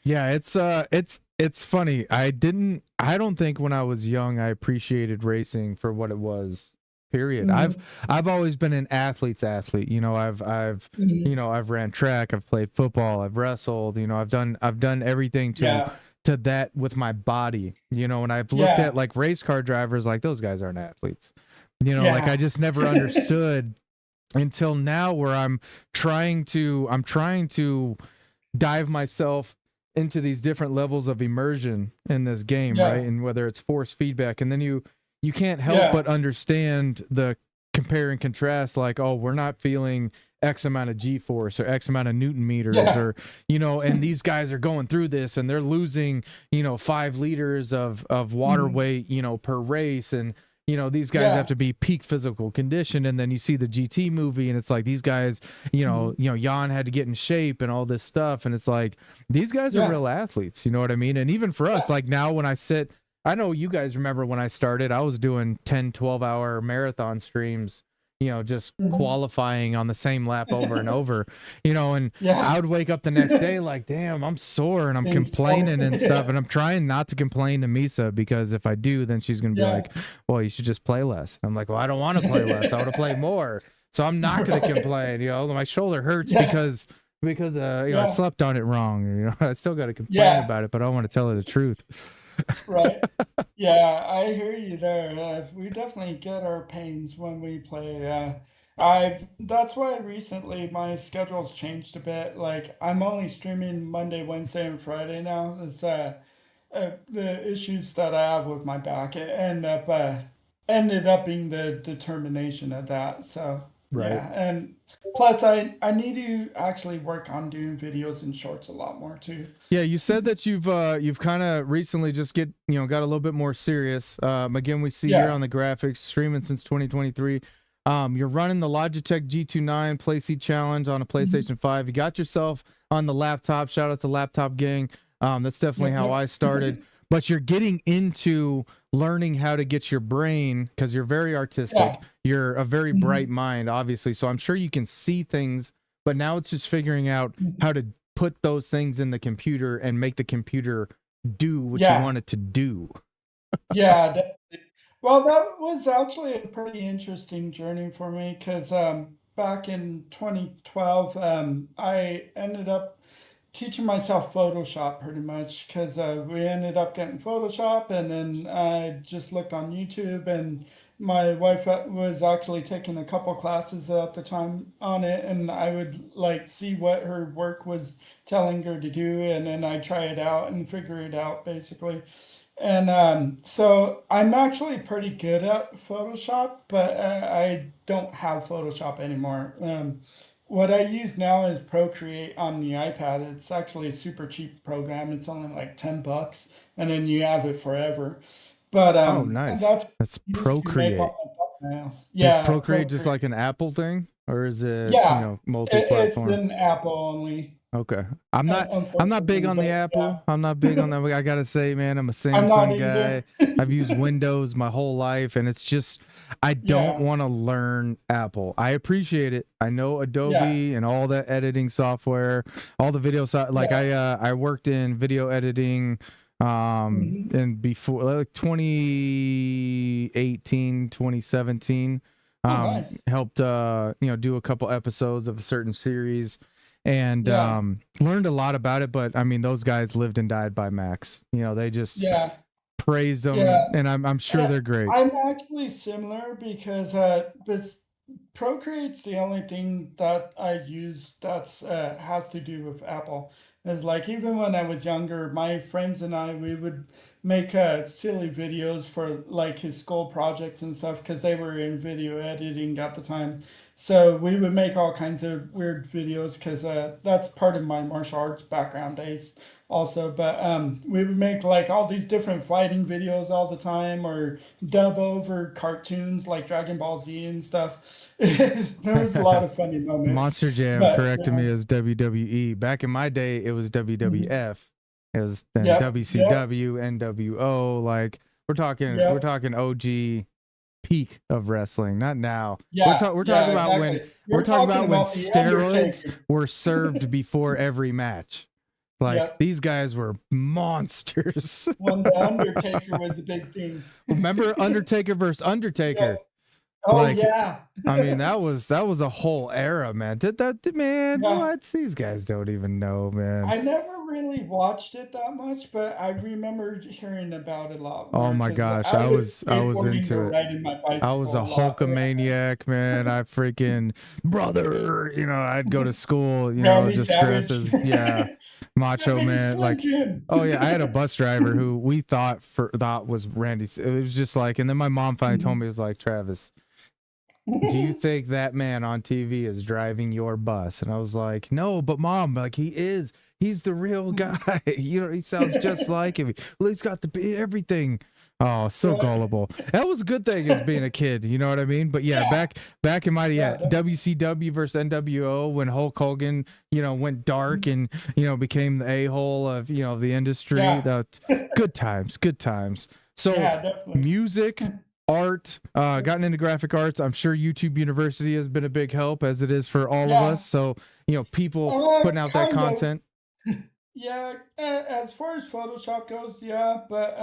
Yeah, it's funny. I don't think when I was young I appreciated racing for what it was. Period. I've Mhm. I've always been an athlete's athlete. Mhm. I've ran track, I've played football, I've wrestled, I've done everything Yeah. to that with my body. And I've looked at Yeah. like race car drivers like those guys aren't athletes. Like I Yeah. just never understood until now where I'm trying to dive myself into these different levels of immersion in this game, right? Yeah. And whether it's force feedback, and then you can't help Yeah. but understand the compare and contrast, like, oh, we're not feeling X amount of G force or X amount of Newton meters, Yeah. or and these guys are going through this and they're losing 5 liters of water Mhm. weight per race, and these guys have Yeah. to be peak physical condition. And then you see the GT movie and it's like these guys, Mhm. Jan had to get in shape and all this stuff, and it's like these guys are Yeah. real athletes, you know what I mean? And even for us, Yeah. like now when I know you guys remember when I started, I was doing 10, 12-hour marathon streams, just Mhm. qualifying on the same lap over and over, and Yeah. I would wake up the next day like, damn, I'm sore and I'm Things fall. complaining and stuff. Yeah. And I'm trying not to complain to Misa, because if I do, then she's going to be Yeah. like, well, you should just play less. I'm like, well, I don't want to play less. I want to play more. So I'm not going to Right. complain. My shoulder hurts Yeah. because I Yeah. slept on it wrong. I still got to complain Yeah. about it, but I don't want to tell her the truth. Right. Yeah, I hear you there. We definitely get our pains when we play. I've that's why recently my schedule's changed a bit. Like I'm only streaming Monday, Wednesday, and Friday now. It's the issues that I have with my back ended up being the determination of that. So Right. yeah, and plus I need to actually work on doing videos and shorts a lot more too. Yeah, you said that you've kind of recently just got a little bit more serious. Again, we see here Yeah. on the graphics, streaming since 2023. You're running the Logitech G29 Playseat Challenge on a Mhm. PlayStation 5. You got yourself on the laptop. Shout out to Laptop Gang. That's definitely Yep. how Yep. I started. But you're getting into learning how to get your brain, because you're very artistic. Yeah. You're a very bright Mhm. mind, obviously. So I'm sure you can see things, but now it's just figuring out Mhm. how to put those things in the computer and make the computer do what you Yeah. want it to do. Yeah, definitely. Well, that was actually a pretty interesting journey for me because back in 2012, I ended up teaching myself Photoshop pretty much because we ended up getting Photoshop, and then I just looked on YouTube and my wife was actually taking a couple classes at the time on it, and I would like see what her work was telling her to do, and then I try it out and figure it out basically. And so I'm actually pretty good at Photoshop, but I don't have Photoshop anymore. What I use now is Procreate on the iPad. It's actually a super cheap program. It's only like $10, and then you have it forever. But Oh, nice. that's That's used to make Procreate. all my thumbnails. Is Yeah, Procreate just like Procreate. an Apple thing, or is it, Yeah, it's multi-platform? an Apple only, Okay. I'm not big unfortunately, on the but Apple. I'm not big on that. I gotta say, man, I'm a I'm not Samsung guy. either. I've used Windows my whole life, and it's just I don't Yeah, want to learn Apple. I appreciate it. I know yeah, Adobe and all that editing software, all the video like yeah. I worked in video editing Hmm. and before like 2018, 2017 Oh, nice. helped do a couple episodes of a certain series and Yeah, learned a lot about it. But I mean, those guys lived and died by Macs. They just yeah, praised them, yeah. and I'm sure Uh, they're great. I'm actually similar because this Procreate's the only thing that I use that's has to do with Apple. Is like even when I was younger, my friends and I we would make silly videos for like his school projects and stuff because they were in video editing at the time. So we would make all kinds of weird videos because that's part of my martial arts background days also. But we would make like all these different fighting videos all the time or dub over cartoons like Dragon Ball Z and stuff. There was a lot of funny moments. Monster Jam But corrected yeah. me as WWE. Back in my day, it was Mhm. WWF. It was then Yep. Yep. WCW, NWO. Like we're Yep. talking OG peak of wrestling, not now. Yeah. We're talking Yeah. about when Exactly. You're talking about the steroids Undertaker. were served before every match. Like Yep. these guys were monsters. When the Undertaker was the big thing. Remember Undertaker versus Undertaker? Yep. Oh Like yeah. I mean, that was a whole era, man. Man, Yeah. what? These guys don't even know, man. I never really watched it that much, but I remember hearing about it a lot Oh more my because gosh, I was I was skateboarding into or it. riding my I was a bicycle a lot around Hulkamaniac, man. I freaking brother, I'd go to school, Randy just dressed Savage. as Macho Big Man. Slim Like, Jim. oh yeah, I had a bus driver who we thought was Randy. It was just like, and then my mom finally told me, it was like, Travis, do you think that man on TV is driving your bus? And I was like, no, but mom, like he is. He's the real guy. He sounds just like him. Well, he's got everything. Oh, so Yeah, gullible. That was a good thing as being a kid. You know what I mean? But yeah, yeah, back in my definitely. WCW versus NWO when Hulk Hogan, went dark and became the a-hole of of the industry. Yeah, That good times, good times. So yeah, definitely. music, art, gotten into graphic arts. I'm sure YouTube University has been a big help as it is for all of Yeah, us. So people putting out that kind of. content. Yeah, as far as Photoshop goes, yeah, but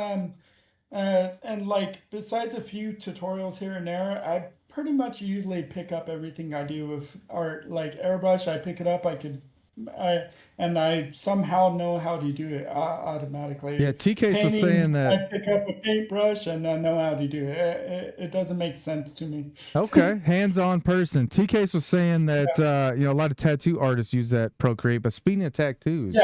and like besides a few tutorials here and there, I pretty much usually pick up everything I do with art. Like airbrush, I pick it up. I and I somehow know how to do it Yeah, automatically. TK's was saying Painting, I that. pick up a paintbrush and I know how to do it. It doesn't make sense to me. Okay, hands-on person. TK's was saying that Yeah, a lot of tattoo artists use that Procreate. But speaking of tattoos,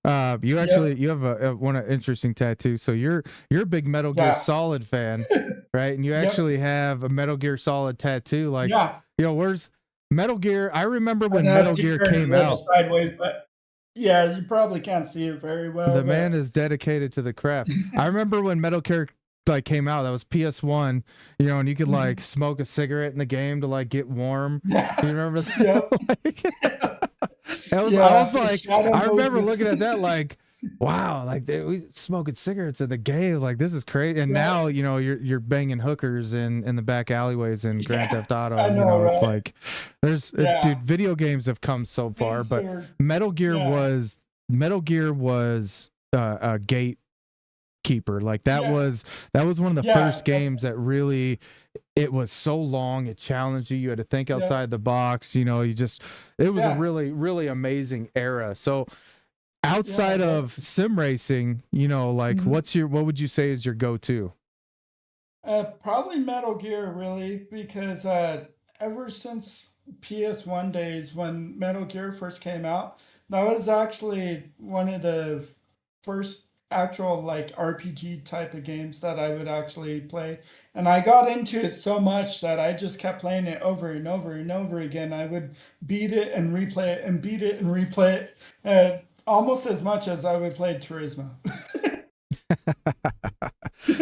yeah, you yep, have a one interesting tattoo. So you're a big Metal Gear yeah, Solid fan, right? And you yep, actually have a Metal Gear Solid tattoo. Like, yeah. where's Metal Gear? I remember I when know Metal you Gear turned it came a little out. sideways, but yeah, you probably can't see it very well, The man but is dedicated to the craft. I remember when Metal Gear like came out, that was PS1, and you could like Mhm. smoke a cigarette in the game to like get warm. You Yeah, remember yep, that? Like, I was yeah, like, Shadow I remember Moses. looking at that like, wow, like we smoking cigarettes in the game, like this is crazy. And Yeah, now you're banging hookers in the back alleyways in Grand yeah, Theft Auto. I know, It's right? like dude, Yeah, video games have come so far, things but are, Metal Gear yeah, was Metal Gear was a gatekeeper. Like yeah, that was one of the yeah, first games that really, it was so long, it challenged you. You had to think yeah, outside the box. It was a yeah, really really amazing era. So yeah, outside of definitely. sim racing, like Mhm. what would you say is your go-to? Probably Metal Gear, really, because ever since PS1 days when Metal Gear first came out, that was actually one of the first actual like RPG type of games that I would actually play. And I got into it so much that I just kept playing it over and over and over again. I would beat it and replay it and beat it and replay it, almost as much as I would play Turismo.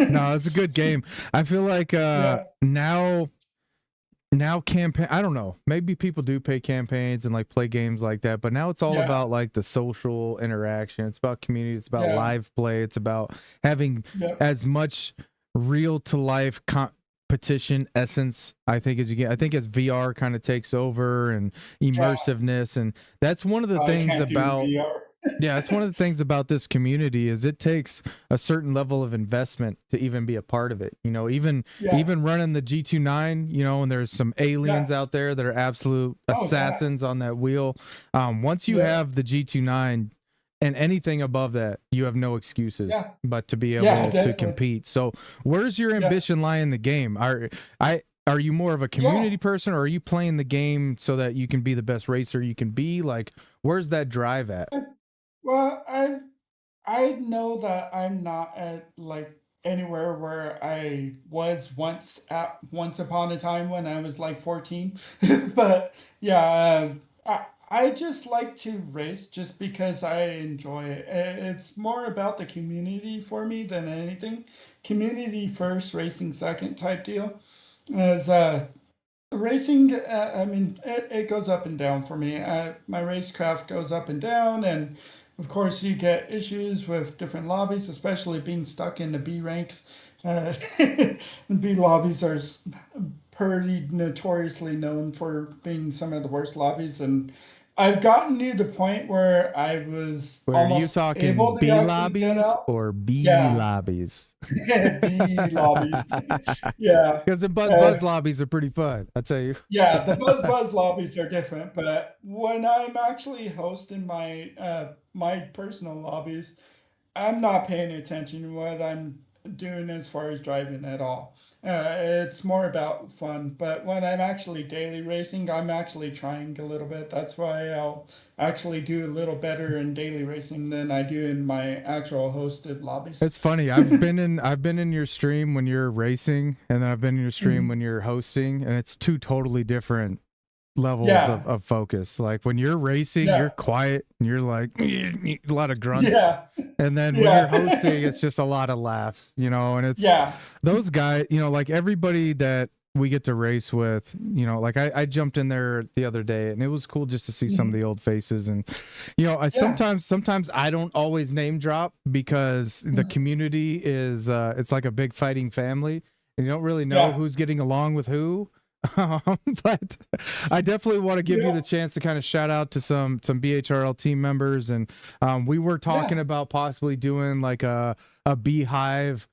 No, it's a good game. I feel like Yeah, now campaign, I don't know, maybe people do pay campaigns and like play games like that, but now it's all yeah, about like the social interaction. It's about community, it's about yeah, live play, it's about having yep, as much real to life competition essence, I think, as you get. I think as VR kind of takes over and yeah. immersiveness, and that's one of the I things can't do about, VR. yeah, it's one of the things about this community is it takes a certain level of investment to even be a part of it. You know, Yeah, even running the G29, you know, and there's some aliens yeah. out there that are absolute Oh, yeah, assassins on that wheel. Once you yeah, have the G29 and anything above that, you have no excuses yeah, but to be yeah, able to definitely. compete. So, where's your Yeah, ambition lie in the game? Are you more of a yeah. community person, or are you playing the game so that you can be the best racer you can be? Like, where's that drive at? Well, I know that I'm not at like anywhere where I was once upon a time when I was like 14. But yeah, I just like to race just because I enjoy it. It's more about the community for me than anything. Community first, racing second type deal. As racing, I mean, it goes up and down for me. My racecraft goes up and down, and of course, you get issues with different lobbies, especially being stuck in the B ranks. B lobbies are pretty notoriously known for being some of the worst lobbies, and I've gotten to the point where I was Wait, are you almost talking able to B actually get lobbies out. or B Yeah, lobbies? B lobbies. Yeah. Because the buzz Uh, lobbies are pretty fun, I tell you. Yeah, the buzz lobbies are different, but when I'm actually hosting my personal lobbies, I'm not paying attention to what I'm doing as far as driving at all. It's more about fun. But when I'm actually daily racing, I'm actually trying a little bit. That's why I'll actually do a little better in daily racing than I do in my actual hosted lobbies. It's funny. I've been in your stream when you're racing, and then I've been in your stream Mhm. when you're hosting, and it's two totally different levels Yeah, of focus. Like when you're racing, you're yeah, quiet and you're like a lot of grunts. yeah, And then when you're yeah, hosting, it's just a lot of laughs, you know, and it's yeah, those guys, you know, like everybody that we get to race with, you know, like I jumped in there the other day and it was cool just to see some of mhm, the old faces. And, you know, I yeah, sometimes I don't always name drop because the mhm, community is, it's like a big fighting family and you don't really know yeah, who's getting along with who. But I definitely want to give you yeah, the chance to kind of shout out to some BHRL team members, and we were talking yeah, about possibly doing like a Behive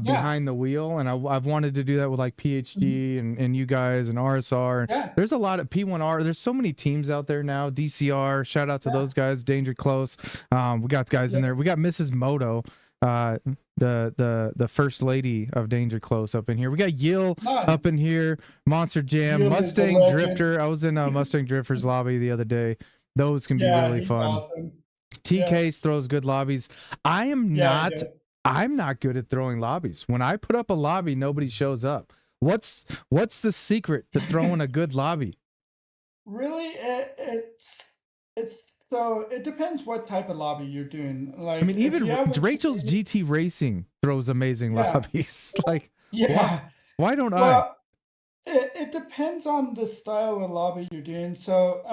yeah, behind the wheel, and I've wanted to do that with like mhm, PhD and you guys and RSR. And yeah, there's a lot of P1R. There's so many teams out there now. DCR, shout out to yeah, those guys. Danger Close. We got guys in yeah, there. We got Mrs. Moto. The first lady of Danger Close up in here. We got Yil up nice. in here. Monster Jam, Gil is a Mustang legend. Drifter. I was in Mustang Drifter's lobby the other day. Those can be Yeah, really he's fun. awesome. Yeah, TK's throws good lobbies. I am yeah, he not. does. I'm not good at throwing lobbies. When I put up a lobby, nobody shows up. What's the secret to throwing a good lobby? Really, it's so it depends what type of lobby you're doing. I Like mean, if you even have a Rachel's GT Racing throws amazing yeah, lobbies. Like, why? yeah. Why don't I? Well, it depends on the style of lobby you're doing. So,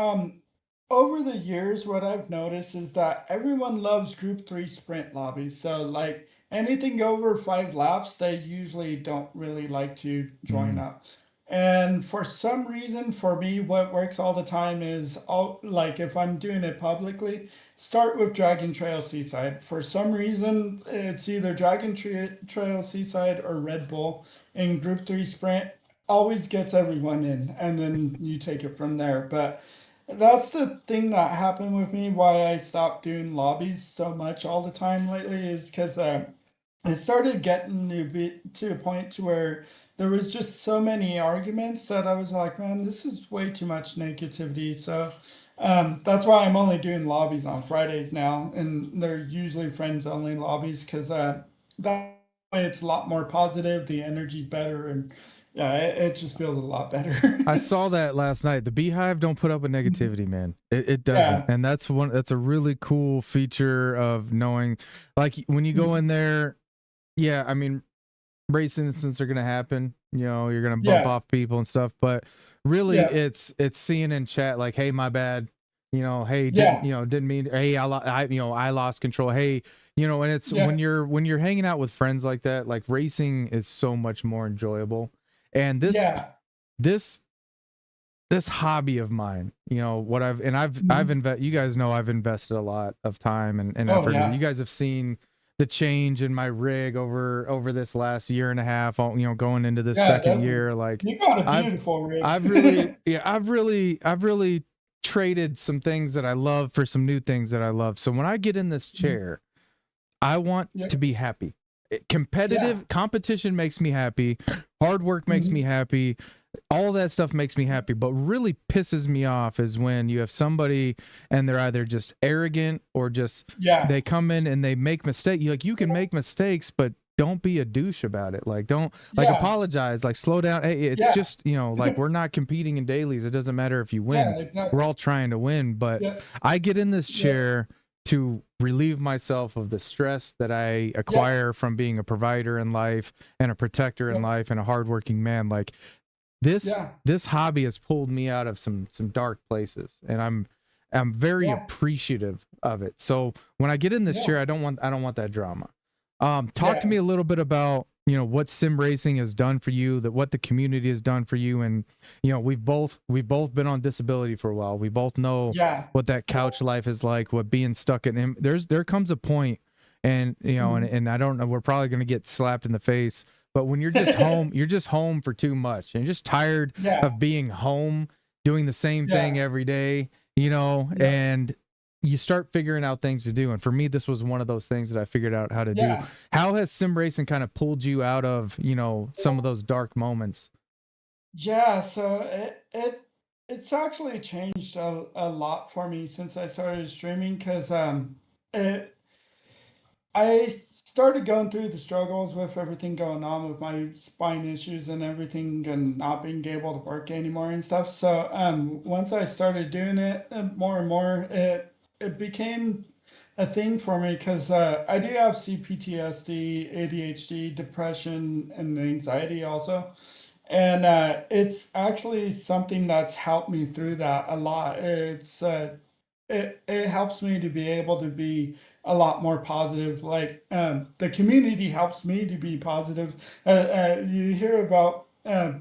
over the years, what I've noticed is that everyone loves Group 3 sprint lobbies. So, like anything over 5 laps, they usually don't really like to join Mm, up. And for some reason, for me, what works all the time is like if I'm doing it publicly, start with Dragon Trail Seaside. For some reason, it's either Trail Seaside or Red Bull in Group 3 sprint always gets everyone in, and then you take it from there. But that's the thing that happened with me, why I stopped doing lobbies so much all the time lately, is because it started getting to a point to where there was just so many arguments that I was like, man, this is way too much negativity. So that's why I'm only doing lobbies on Fridays now, and they're usually friends only lobbies because that way it's a lot more positive, the energy's better, and yeah, it just feels a lot better. I saw that last night. The Beehive don't put up with negativity, man. It doesn't, Yeah, and that's a really cool feature of knowing, like when you go in there. Yeah, I mean, race incidents are gonna happen. You know, you're gonna bump yeah, off people and stuff, but really, yeah, it's seeing in chat like, "Hey, my bad." You know, "Hey, yeah, didn't mean." "Hey, I lost control." "Hey," and it's yeah, when you're hanging out with friends like that, like racing is so much more enjoyable. And yeah. this this hobby of mine, what I've Mhm. you guys know I've invested a lot of time and Oh effort. You yeah, guys have seen the change in my rig over this last year and a half, going into this yeah, second definitely. year. Like You got a I've beautiful rig. I've really yeah, I've really traded some things that I love for some new things that I love. So when I get in this Mhm. chair, I want to Yep. be happy. Yeah. Competitive competition makes me happy. Hard work makes me Mhm. happy. All that stuff makes me happy. But really pisses me off is when you have somebody and they're either just arrogant or just Yeah. they come in and they make mistakes. You can make mistakes, but don't be a douche about it. Like don't like Yeah. apologize. Like slow down. Hey, it's Yeah. just like we're not competing in dailies. It doesn't matter if you win. Yeah, We're exactly. all trying to win. But Yep. I get in this Yep. chair to relieve myself of the stress that I Yep. acquire from being a provider in life and a protector in Yep. life and a hardworking man. Like this Yeah. this hobby has pulled me out of some dark places, and I'm very Yeah. appreciative of it. So when I get in this chair, Yeah. I don't want that drama. Talk to Yeah. me a little bit about what sim racing has done for you, that what the community has done for you, and we've both been on disability for a while. We both know Yeah. what that couch life is like, what being stuck in. There comes a point, and and Mhm. and I don't know. We're probably gonna get slapped in the face, but when you're just home, you're just home for too much, and you're just tired Yeah. of being home, doing the same thing Yeah. every day, Yep. and you start figuring out things to do. And for me, this was one of those things that I figured out how to do. Yeah. How has sim racing kind of pulled you out of, some of those dark moments? Yeah, so it's actually changed a lot for me since I started streaming because it I started going through the struggles with everything going on with my spine issues and everything and not being able to work anymore and stuff. So once I started doing it more and more, it became a thing for me because I do have CPTSD, ADHD, depression, and anxiety also. And it's actually something that's helped me through that a lot. It helps me to be able to be a lot more positive. Like the community helps me to be positive. You hear about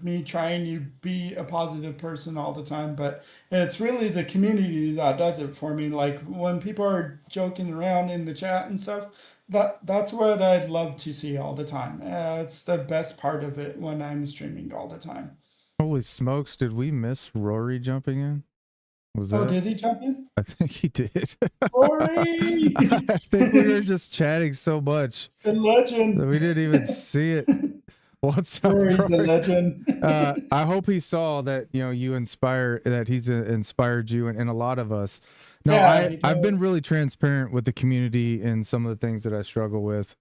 me trying to be a positive person all the time, but it's really the community that does it for me. Like when people are joking around in the chat and stuff, that's what I'd love to see all the time. It's the best part of it when I'm streaming all the time. Holy smokes, did we miss Rory jumping in? Was Oh, that? did he jump in? I think he did. Rory, I think we were just chatting so much the that legend. we didn't even see it. What's up, Rory's a Rory? legend. I hope he saw that that he's inspired you and a lot of us. No, Yeah, he I've been does. really transparent with the community in some of the things that I struggle with.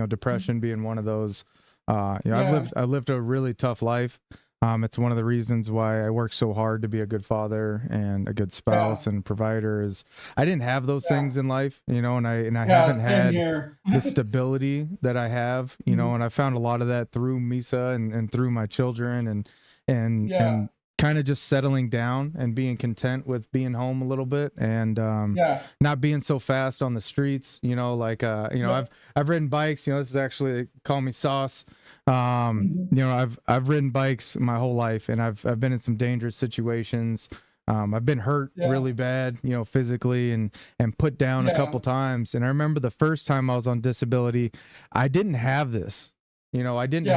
Depression being one of those. Yeah, I've lived a really tough life. It's one of the reasons why I work so hard to be a good father and a good yeah, spouse and provider. Is I didn't have those yeah, things in life, and I yeah. haven't Same had here. the stability that I have, Mhm. and I found a lot of that through Misa and through my children and Yeah, kind of just settling down and being content with being home a little bit and yeah, not being so fast on the streets, like yep. I've ridden bikes, this is actually they call me Sauce. Mhm. I've ridden bikes my whole life and I've been in some dangerous situations. I've been hurt Yeah, really bad, physically and put down a couple yeah, times. And I remember the first time I was on disability, I didn't have this. yeah, I didn't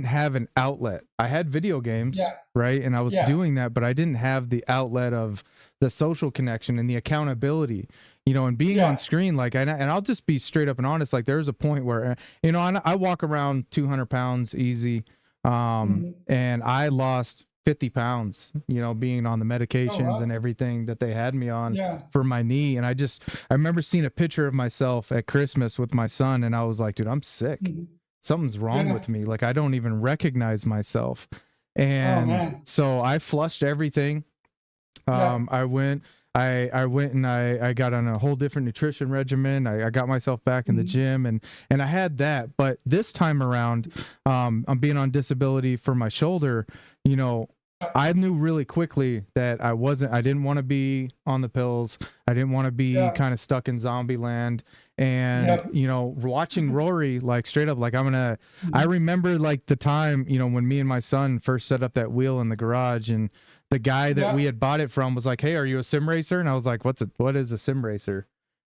have an outlet. I had video games, yeah, right? And I was yeah, doing that, but I didn't have the outlet of the social connection and the accountability. and being on Yeah. screen, like, and I'll just be straight up and honest, like, there's a point where, I walk around 200 pounds easy, Mhm. and I lost 50 pounds, being on the Oh, medications and wow. everything that they had me on Yeah. for my knee. And I remember seeing a picture of myself at Christmas with my son, and I was like, dude, I'm sick. Mhm. Something's wrong Yeah. with me. Like, I don't even recognize myself. Oh, And man. so I flushed everything. Yeah. I went and I got on a whole different nutrition regimen. I got myself back in the Mhm. gym, and I had that. But this time around, I'm being on disability for my shoulder. I knew really quickly that I didn't want to be on the pills. I didn't want to be Yeah. kind of stuck in zombie land. And, Yep. watching Rory, like, straight up, like, I Mhm. remember, like, the time, when me and my son first set up that wheel in the garage, and the guy that we Yeah. had bought it from was like, "Hey, are you a sim racer?" And I was like, what is a sim racer?"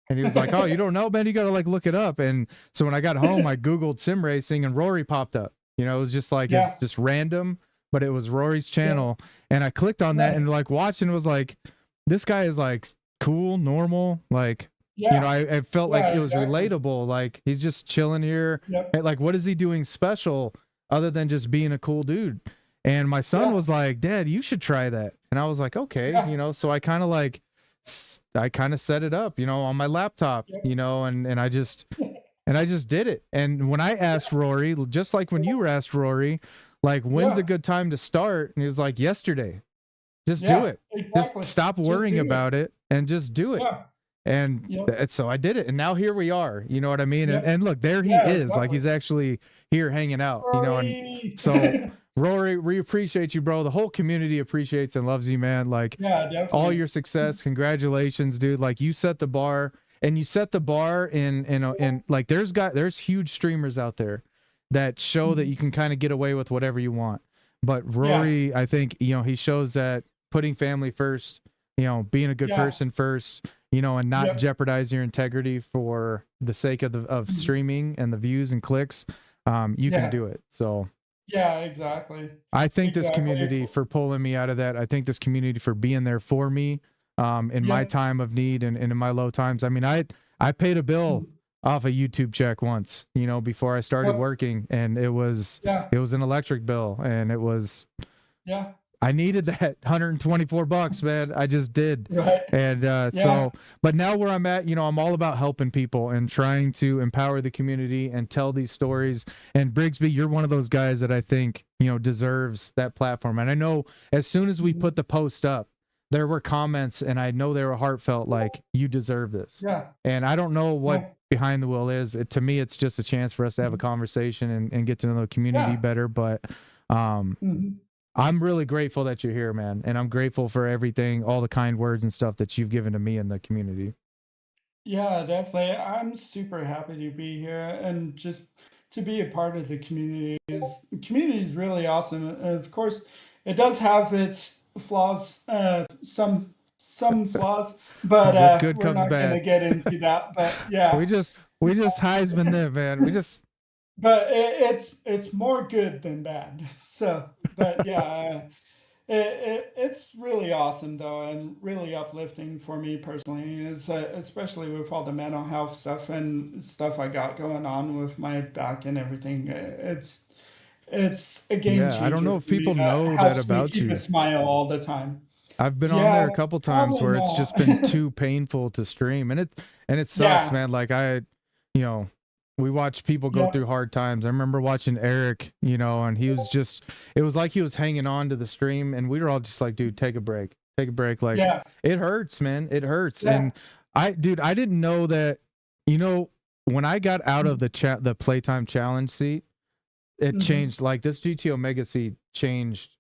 And he was like, "Oh, you don't know, man? You got to, like, look it up." And so when I got home, I Googled sim racing, and Rory popped up. It was just like, it was Yeah. just random, but it was Rory's Yeah. channel. And I clicked on that and, Right. like, watched, and was like, this guy is, like, cool, normal. Like, Yeah. I felt like Yeah, it was exactly. relatable. Like, he's just chilling here. Yep. And, like, what is he doing special other than just being a cool dude? And my son Yeah. was like, "Dad, you should try that." And I was like, "Okay," Yeah. so I kind of like, I kind of set it up, on my laptop, Yep. and I just did it. And when I asked Rory, just like when you were asked Rory, like, when's a Yeah. good time to start? And he was like, yesterday. Just do Yeah. it. Just Exactly. stop Just worrying do it. about it and just do it. Yeah. And Yep. so I did it. And now here we are. You know what I mean? And, Yep. and look, there he Yeah, is. Like, exactly. he's actually here hanging out, and Rory. so Rory, we appreciate you, bro. The whole community appreciates and loves you, man. Like, Yeah, all definitely. your success, congratulations, dude. Like, you set the bar, and you set the bar in like, there's huge streamers out there that show that Mhm. you can kind of get away with whatever you want. But Yeah. Rory, I think, he shows that putting family first, being a good Yeah. person first, and not Yep. jeopardize your integrity for the sake of Mhm. streaming and the views and clicks. You can Yeah. do it. So Yeah, exactly. I thank this Exactly. community for pulling me out of that. I thank this community for being there for me, in my Yep. time of need, and in my low times. I mean, I paid a bill Mhm. off a YouTube check once, before I started Yep. working, and it was Yeah. an electric bill, and Yeah. I needed that $124, man. I just did. Right. And Yeah. but now where I'm at, I'm all about helping people and trying to empower the community and tell these stories. And Brigsbee, you're one of those guys that I think, deserves that platform. And I know as soon as we Mhm. put the post up, there were comments, and I know they were heartfelt, like, you deserve this. Yeah. And I don't know what Yeah. behind the wheel is. To me, it's just a chance for us to have a Mhm. conversation and get to know the community Yeah. better. But Mhm. I'm really grateful that you're here, man. And I'm grateful for everything, all the kind words and stuff that you've given to me and the community. Yeah, definitely. I'm super happy to be here and just to be a part of the community. Community is really awesome. Of course, it does have its flaws, some flaws, but With good we're comes not going to bad. get into that. But we yeah, just Heisman them, man. We just but it's more good than bad. So, but yeah, it's really awesome though, and really uplifting for me personally. Is especially with all the mental health stuff and stuff I got going on with my back and everything. It's a game yeah, I don't changer know for if me people that know that helps me about keep a you. smile all the time. I've been on there Yeah, a couple times probably where it's not. just been too painful to stream, and it sucks, Yeah, man. Like, you know, we watch people go yep, through hard times. I remember watching Eric, and he was just, it was like he was hanging on to the stream, and we were all just like, dude, take a break. Take a break. Like, yeah, it hurts, man. It hurts. yeah, And dude, I didn't know that, when I got out of the playtime challenge seat, it mhm, changed. Like, this GT Omega seat changed,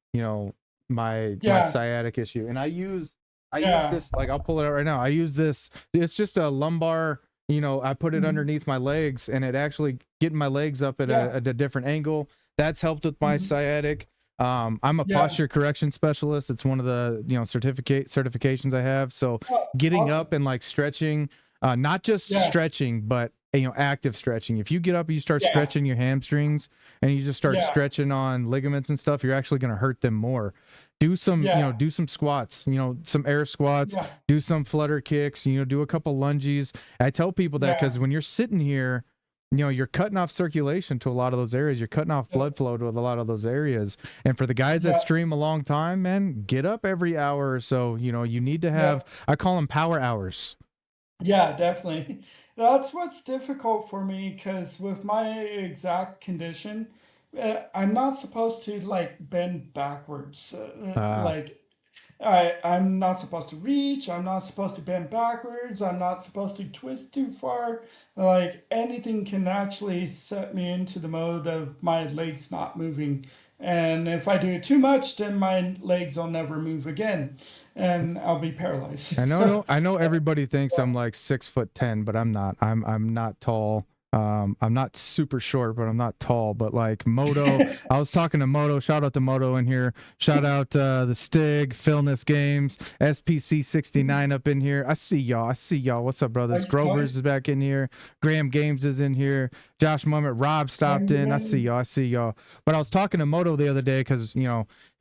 my yeah, sciatic issue. And I use yeah, this, like, I'll pull it out right now. I use this, it's just a lumbar, I put it mhm, underneath my legs, and it actually getting my legs up at yeah, a different angle. That's helped with my mhm, sciatic. I'm a yeah. posture correction specialist. It's one of the, certifications I have. So Oh, getting awesome. up and, like, stretching, not just Yeah, stretching, but active stretching. If you get up and you start yeah, stretching your hamstrings, and you just start yeah, stretching on ligaments and stuff, you're actually going to hurt them more. do some, Yeah. do some squats, some air squats, Yeah. do some flutter kicks, do a couple lunges. I tell people that because Yeah. when you're sitting here, you're cutting off circulation to a lot of those areas. You're cutting off blood flow to a lot of those areas. And for the guys that Yeah. stream a long time, man, get up every hour or so. You need to Yeah. have, I call them power hours. Yeah, definitely. That's what's difficult for me because with my exact condition, I'm not supposed to like bend backwards. Ah, Like I'm not supposed to reach. I'm not supposed to bend backwards. I'm not supposed to twist too far. Like anything can actually set me into the mode of my legs not moving. And if I do it too much, then my legs will never move again, and I'll be paralyzed. I know, So, no, I know everybody thinks yeah. I'm like 6'10", but I'm not. I'm not tall. I'm not super short, but I'm not tall. But like Moto, I was talking to Moto. Shout out to Moto in here. Shout out the Stig, Philness Games, SPC69 up in here. I see y'all. What's up, brothers? Nice, Grovers nice. is back in here. Graham Games is in here. Josh Mummett, Rob stopped in. I see y'all. But I was talking to Moto the other day because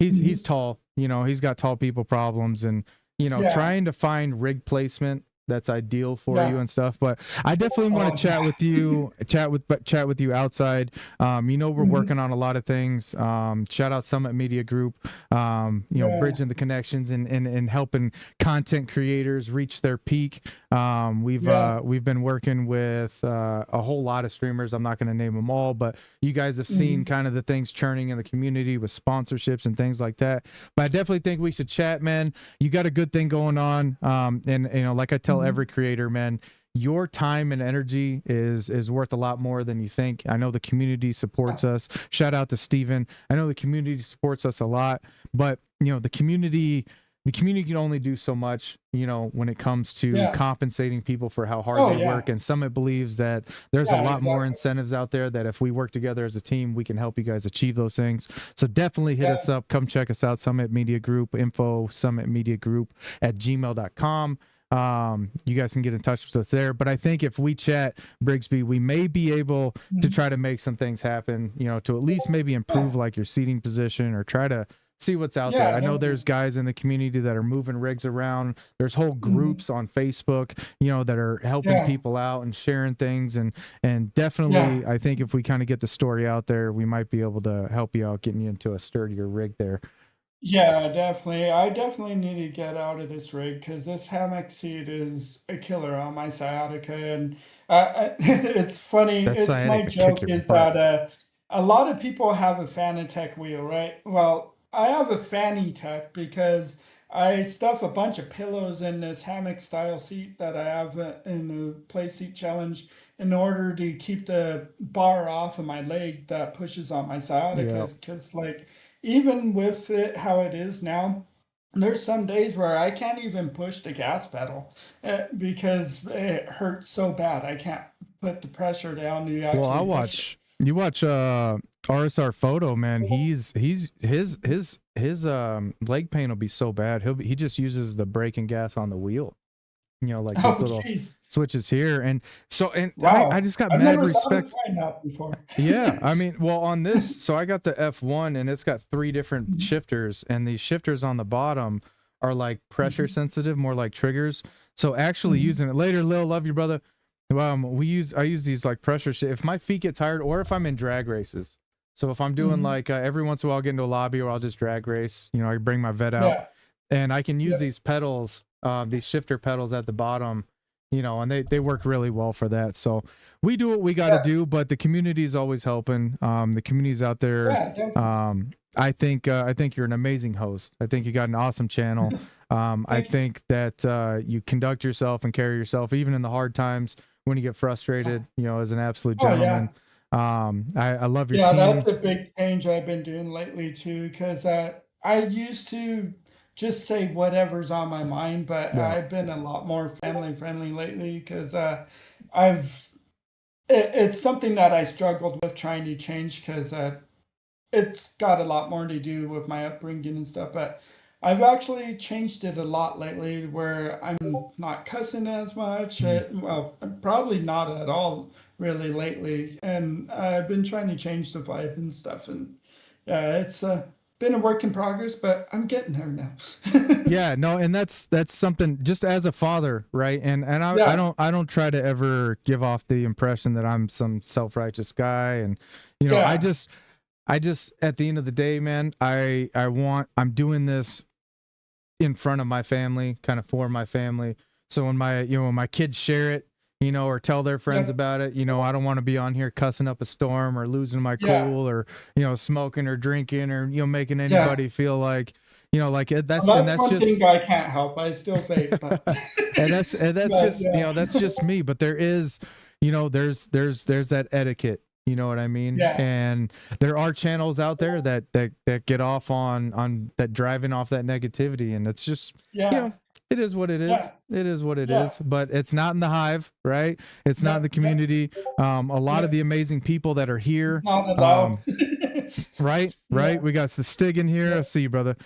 he's tall. He's got tall people problems and Yeah, trying to find rig placement that's ideal for you yeah. and stuff. But I definitely want Oh, to chat with you, chat with you outside. We're mhm. working on a lot of things. Shout out Summit Media Group. Yeah. Bridging the connections and helping content creators reach their peak. Yeah. We've been working with a whole lot of streamers. I'm not going to name them all, but you guys have seen Mhm. kind of the things churning in the community with sponsorships and things like that. But I definitely think we should chat, man. You got a good thing going on. And like I tell Mhm. every creator, man, your time and energy is worth a lot more than you think. I know the community supports us. Shout out to Steven. I know the community supports us a lot, but the community can only do so much, when it comes to Yeah. compensating people for how hard Oh, they yeah. work. And Summit believes that there's a Yeah, lot more exactly. incentives out there that if we work together as a team, we can help you guys achieve those things. So definitely hit Yeah. us up. Come check us out. Summit Media Group, info summitmediagroup@gmail.com. You guys can get in touch with us there. But I think if we chat, Brigsbee, we may be able to Mhm. try to make some things happen, to at least maybe improve Yeah. like your seating position or try to see what's out there. Yeah, I know definitely. there's guys in the community that are moving rigs around. There's whole Mhm. groups on Facebook, that are helping Yeah. people out and sharing things. And Yeah. definitely, I think if we kind of get the story out there, we might be able to help you out getting you into a sturdier rig there. Yeah, definitely. I definitely need to get out of this rig because this hammock seat is a killer on my sciatica. And it's funny. That It's my sciatica kick joke your is butt. that a lot of people have a Fanatec wheel, right? Well, I have a Fanny-Tech because I stuff a bunch of pillows in this hammock style seat that I have in the Play Seat Challenge in order to keep the bar off of my leg that pushes on my Yeah. sciatica. Because, like, even with it how it is now, there's some days where I can't even push the gas pedal because it hurts so bad. I can't put the pressure down to Well, actually push it. you watch RSR Photo, man. He's his leg pain will be so bad. He just uses the brake and gas on the wheel. Like Oh, his little jeez. switches here. And so I Wow. just got I've mad never thought of respect. trying that before. Yeah, I mean, well, on this, so I got the F1 and it's got 3 different Mhm, shifters, and these shifters on the bottom are like pressure mhm, sensitive, more like triggers. So actually mhm, using it later, Lil, love you, brother. I use these like pressure if my feet get tired or if I'm in drag races. So if I'm doing mhm. like every once in a while I'll get into a lobby or I'll just drag race, I bring my vet out Yeah, and I can use yeah, these pedals, these shifter pedals at the bottom, and they work really well for that. So we do what we got to yeah, do, but the community is always helping. The community's out there. yeah, definitely. I think you're an amazing host. I think you got an awesome channel. I Thank you. think that you conduct yourself and carry yourself even in the hard times when you get frustrated. As an absolute Oh, yeah. gentleman. I love your Yeah, that's team. a big change I've been doing lately too, because I used to just say whatever's on my mind, but Yeah. I've been a lot more family friendly lately because I've it's something that I struggled with trying to change because it's got a lot more to do with my upbringing and stuff, but I've actually changed it a lot lately where I'm not cussing as much. Mm. Well, probably not at all really lately. And I've been trying to change the vibe and stuff. And yeah, it's been a work in progress, but I'm getting there now. Yeah, no, and that's something just as a father, right? And I Yeah, I don't try to ever give off the impression that I'm some self-righteous guy, and yeah, I just at the end of the day, man, I'm doing this in front of my family, kind of for my family. So when when my kids share it, or tell their friends yeah, about it, I don't want to be on here cussing up a storm or losing my yeah, cool or smoking or drinking or making yeah. anybody feel like Well, that's and that's that's one thing just I can't help. I still vape, but and that's but just yeah, that's just me. But there is there's that etiquette. You know what I mean? yeah, And there are channels out there that get off on that driving off that negativity, and it's just yeah, it is what it is. yeah, It is what it yeah. is. But it's not in the hive, right? It's not in the Yep, yep, community. A lot of yep. the amazing people that are It's here, not allowed. um, right, Yeah, right. We got the Stig in here. I yeah, see you, brother.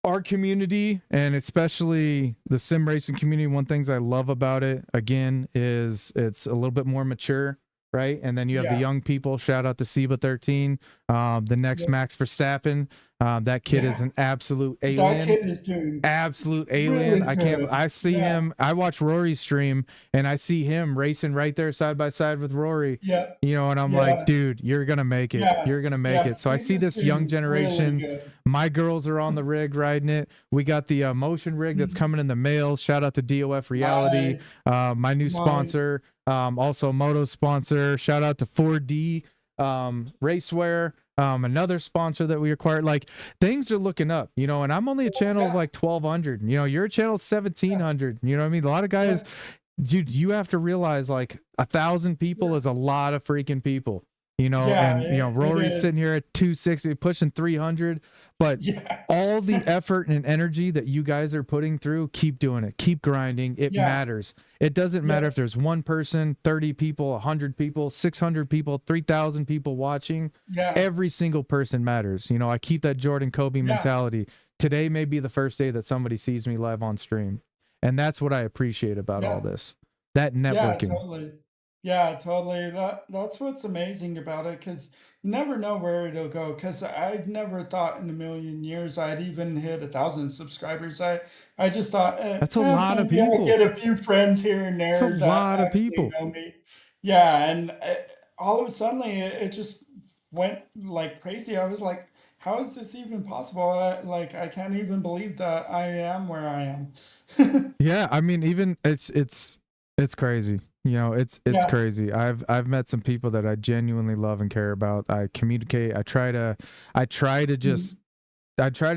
Our community, and especially the sim racing community, one things I love about it again is it's a little bit more mature, right? And then you have the yeah, young people. Shout out to Seba 13, the next yeah, Max Verstappen. That kid is yeah. an absolute That alien. kid is doing Absolute alien. really I can't. good. I see Yeah, him. I watch Rory stream, and I see him racing right there side by side with Rory. yeah, And I'm like, yeah, dude, you're gonna make it. yeah, You're gonna make yeah. it. So I Stig see is this young doing really generation. good. My girls are on the rig riding it. We got the motion rig that's coming in the mail. Shout out to DOF Reality, Nice, my new nice. sponsor. Also Moto sponsor. Shout out to 4D Racewear. Another sponsor that we acquired. Like things are looking up, and I'm only a channel of Yeah, like 1,200. Your channel 1,700. You know what I mean? A lot of yeah, guys, dude, you have to realize like 1,000 people is a lot of freaking people. yeah. And It Rory's is. sitting here at 260, pushing 300, but Yeah, all the effort and energy that you guys are putting through, keep doing it, keep grinding. It yeah, matters. It doesn't matter yeah, if there's one person, 30 people, 100 people, 600 people, 3,000 people watching. yeah, Every single person matters. I keep that Jordan Kobe yeah, mentality. Today may be the first day that somebody sees me live on stream. And that's what I appreciate about all yeah. this. That Yeah, networking. totally. Yeah, totally. That's what's amazing about it, because you never know where it'll go. Because I'd never thought in a million years I'd even hit 1,000 subscribers. I just thought, That's a lot of maybe I'll people. get a few friends here and It's a there that lot of actually people. know me. Yeah, and all of a sudden it just went like crazy. I was like, how is this even possible? Like, I can't even believe that I am where I am. Yeah, I mean, even it's crazy. It's Yeah. crazy. I've met some people that I genuinely love and care about. I communicate. I try to Mhm.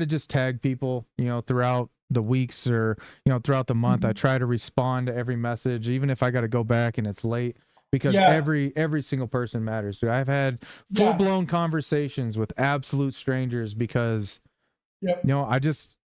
just tag people, throughout the weeks or throughout the month. I Mhm. try to respond to every message, even if I got to go back and it's late, because Yeah. every single person matters. Dude, I've had full Yeah. blown conversations with absolute strangers because Yep.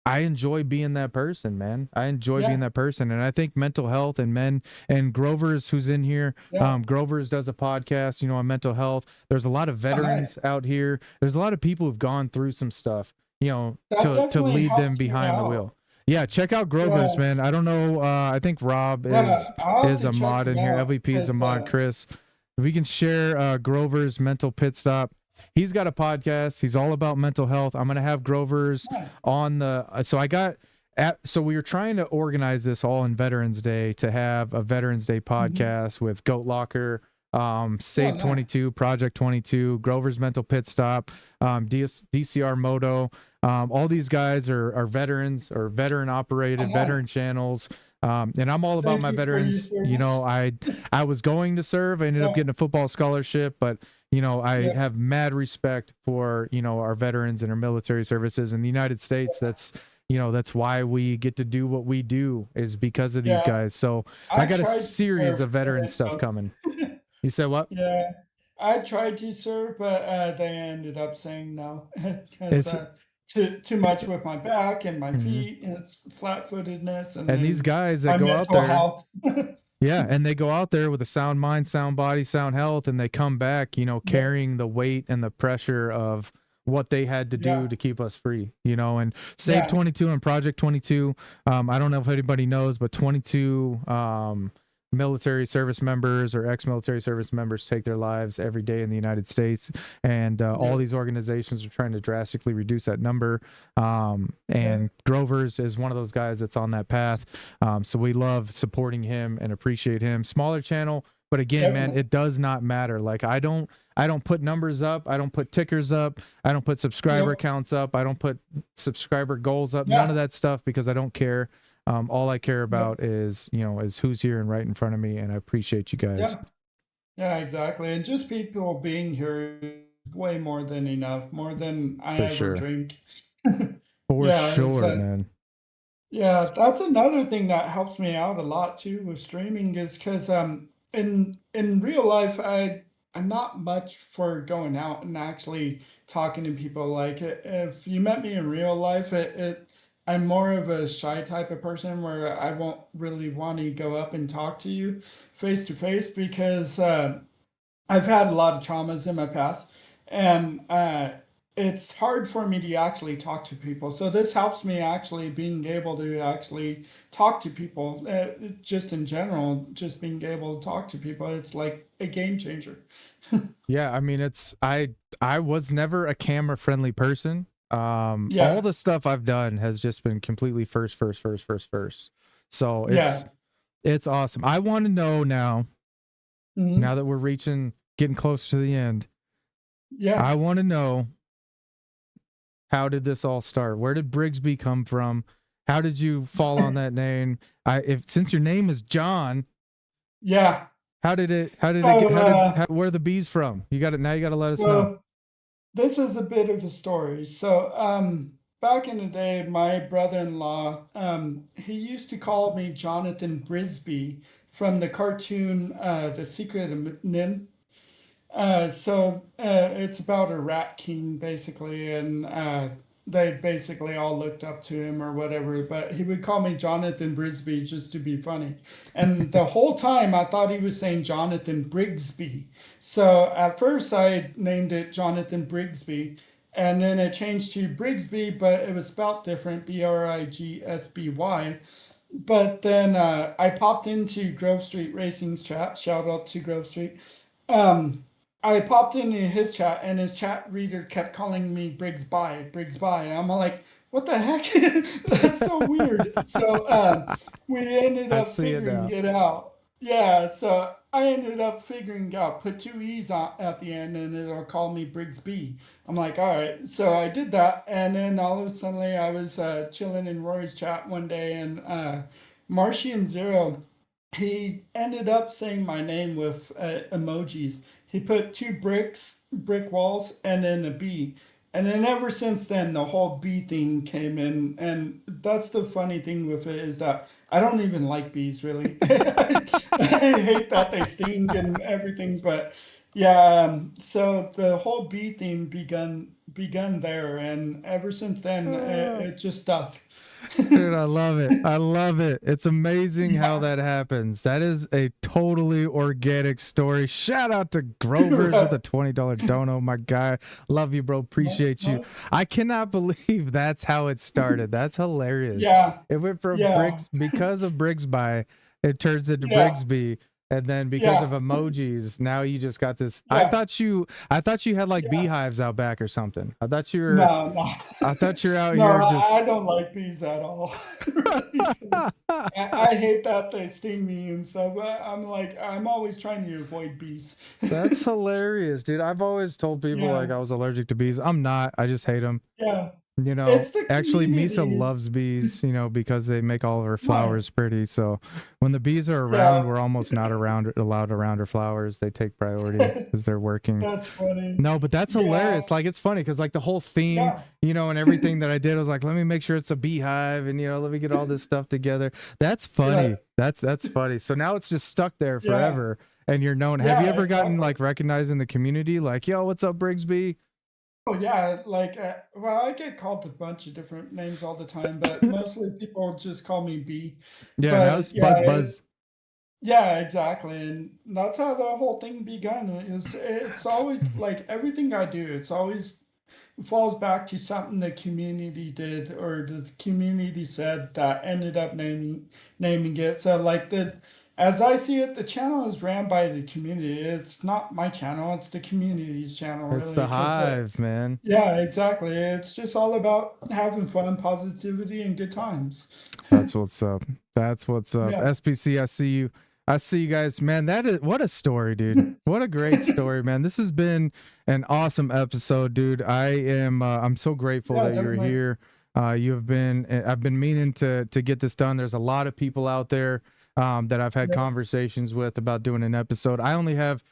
I enjoy being that person, man. I enjoy being Yeah. that person. And I think mental health and men and Grover's who's in here. Yeah. Grover's does a podcast, on mental health. There's a lot of Oh, nice. veterans out here. There's a lot of people who've gone through some stuff, That to definitely lead them helps me behind the out. wheel. Yeah, check out Yeah. Grover's, man. I don't know. I think Rob Yeah. I'll have is to a check mod them in here. out LVP is a because, mod. Chris, if we can share Grover's mental pit stop. He's got a podcast. He's all about mental health. I'm gonna have Grover's yeah. on the. So we were trying to organize this all in Veterans Day to have a Veterans Day Mhm. podcast with Goat Locker, Oh, Save nice. 22, Project 22, Grover's Mental Pit Stop, DCR Moto. All these guys are veterans or veteran Oh, operated nice. veteran channels. And I'm all about Thank my you for your veterans. service. I was going to serve. I ended up Yeah. getting a football scholarship, but I Yeah. have mad respect for our veterans and our military services in the United States. That's why we get to do what we do, is because of these Yeah. guys. So I I got a tried to series serve, of but veteran it stuff coming. You said what? yeah. I tried to serve, but they ended up saying no because It's too much with my back and my Mhm. feet, and it's flat-footedness, and And these then guys that my go out mental there, health. yeah, and they go out there with a sound mind, sound body, sound health, and they come back, Yeah. carrying the weight and the pressure of what they had to do Yeah. to keep us free, and Save Yeah. 22 and Project 22. I don't know if anybody knows, but 22, military service members or ex-military service members take their lives every day in the United States, and all these organizations are trying to drastically reduce that number. And Grover's is one of those guys that's on that path. So we love supporting him and appreciate him. Smaller channel, but again, man, it does not matter. Like I don't put numbers up. I don't put tickers up. I don't put subscriber counts up. I don't put subscriber goals up. None of that stuff, because I don't care. All I care about is, is who's here and right in front of me. And I appreciate you guys. Yeah, exactly. And just people being here is way more than enough, more than I ever dreamed. For sure, man. Yeah, that's another thing that helps me out a lot too with streaming, is because in real life I'm not much for going out and actually talking to people. Like if you met me in real life, I'm more of a shy type of person where I won't really want to go up and talk to you face to face, because I've had a lot of traumas in my past, and it's hard for me to actually talk to people. So this helps me actually being able to actually talk to people, just in general, just being able to talk to people. It's like a game changer. Yeah, I mean, I was never a camera friendly person. All the stuff I've done has just been completely first. So it's awesome. I want to know now, now that we're getting close to the end. I want to know, how did this all start? Where did Brigsbee come from? How did you fall on that name? Since your name is John. How did it get, where are the bees from? You got to let us know. This is a bit of a story. So, back in the day, my brother-in-law, he used to call me Jonathan Brigsbee from the cartoon, The Secret of Nim. It's about a rat king, basically, and they basically all looked up to him or whatever, but he would call me Jonathan Brigsbee just to be funny. And the whole time I thought he was saying Jonathan Brigsbee. So at first I named it Jonathan Brigsbee, and then it changed to Brigsbee, but it was spelled different, Brigsby. But then I popped into Grove Street Racing's chat, shout out to Grove Street. I popped into his chat, and his chat reader kept calling me Brigsbee. And I'm like, what the heck? That's so weird. So we ended up figuring it out. Yeah, so I ended up figuring out, put two E's at the end, and it'll call me Brigsbee. I'm like, all right. So I did that, and then all of a sudden I was chilling in Rory's chat one day, and Martian Zero, he ended up saying my name with emojis. He put two brick walls, and then a bee. And then ever since then, the whole bee thing came in. And that's the funny thing with it, is that I don't even like bees, really. I hate that they sting and everything. But yeah, so the whole bee thing begun there. And ever since then, it just stuck. Dude, I love it. It's amazing how that happens. That is a totally organic story. Shout out to Grover's with a $20 dono, my guy. Love you, bro. Appreciate you. I cannot believe that's how it started. That's hilarious. It went from because of Brigsbee, it turns into Brigsbee. And then because of emojis, now you just got this. I thought you had like beehives out back or something. I thought you were. No. I thought you're out here just. I don't like bees at all. I hate that they sting me and stuff. I'm always trying to avoid bees. That's hilarious, dude. I've always told people like I was allergic to bees. I'm not. I just hate them. Actually, Misa loves bees, because they make all of her flowers pretty. So when the bees are around, we're almost not allowed around her flowers. They take priority because they're working. That's funny. No, but that's hilarious. Like, it's funny because like the whole theme, and everything that I did, I was like, let me make sure it's a beehive, and let me get all this stuff together. That's funny. That's funny. So now it's just stuck there forever, and you're known. Have you ever gotten like recognized in the community? Like, yo, what's up, Brigsbee? Oh yeah, I get called a bunch of different names all the time, but mostly people just call me B. Now it's Buzz. Yeah, exactly, and that's how the whole thing began. It's always like everything I do, it's always falls back to something the community did or the community said that ended up naming it. So like as I see it, the channel is ran by the community. It's not my channel, it's the community's channel, It's really, the 'cause, hive, man. yeah, exactly. It's just all about having fun, positivity, and good times. That's what's up. That's what's up. Yeah. SPC, I see you. I see you guys, man. That is what a story, dude. What a great story, man. This has been an awesome episode, dude. I'm so grateful Yeah, that you're definitely. here. You have been I've been meaning to get this done. There's a lot of people out there that I've had Yeah, conversations with about doing an episode. I only have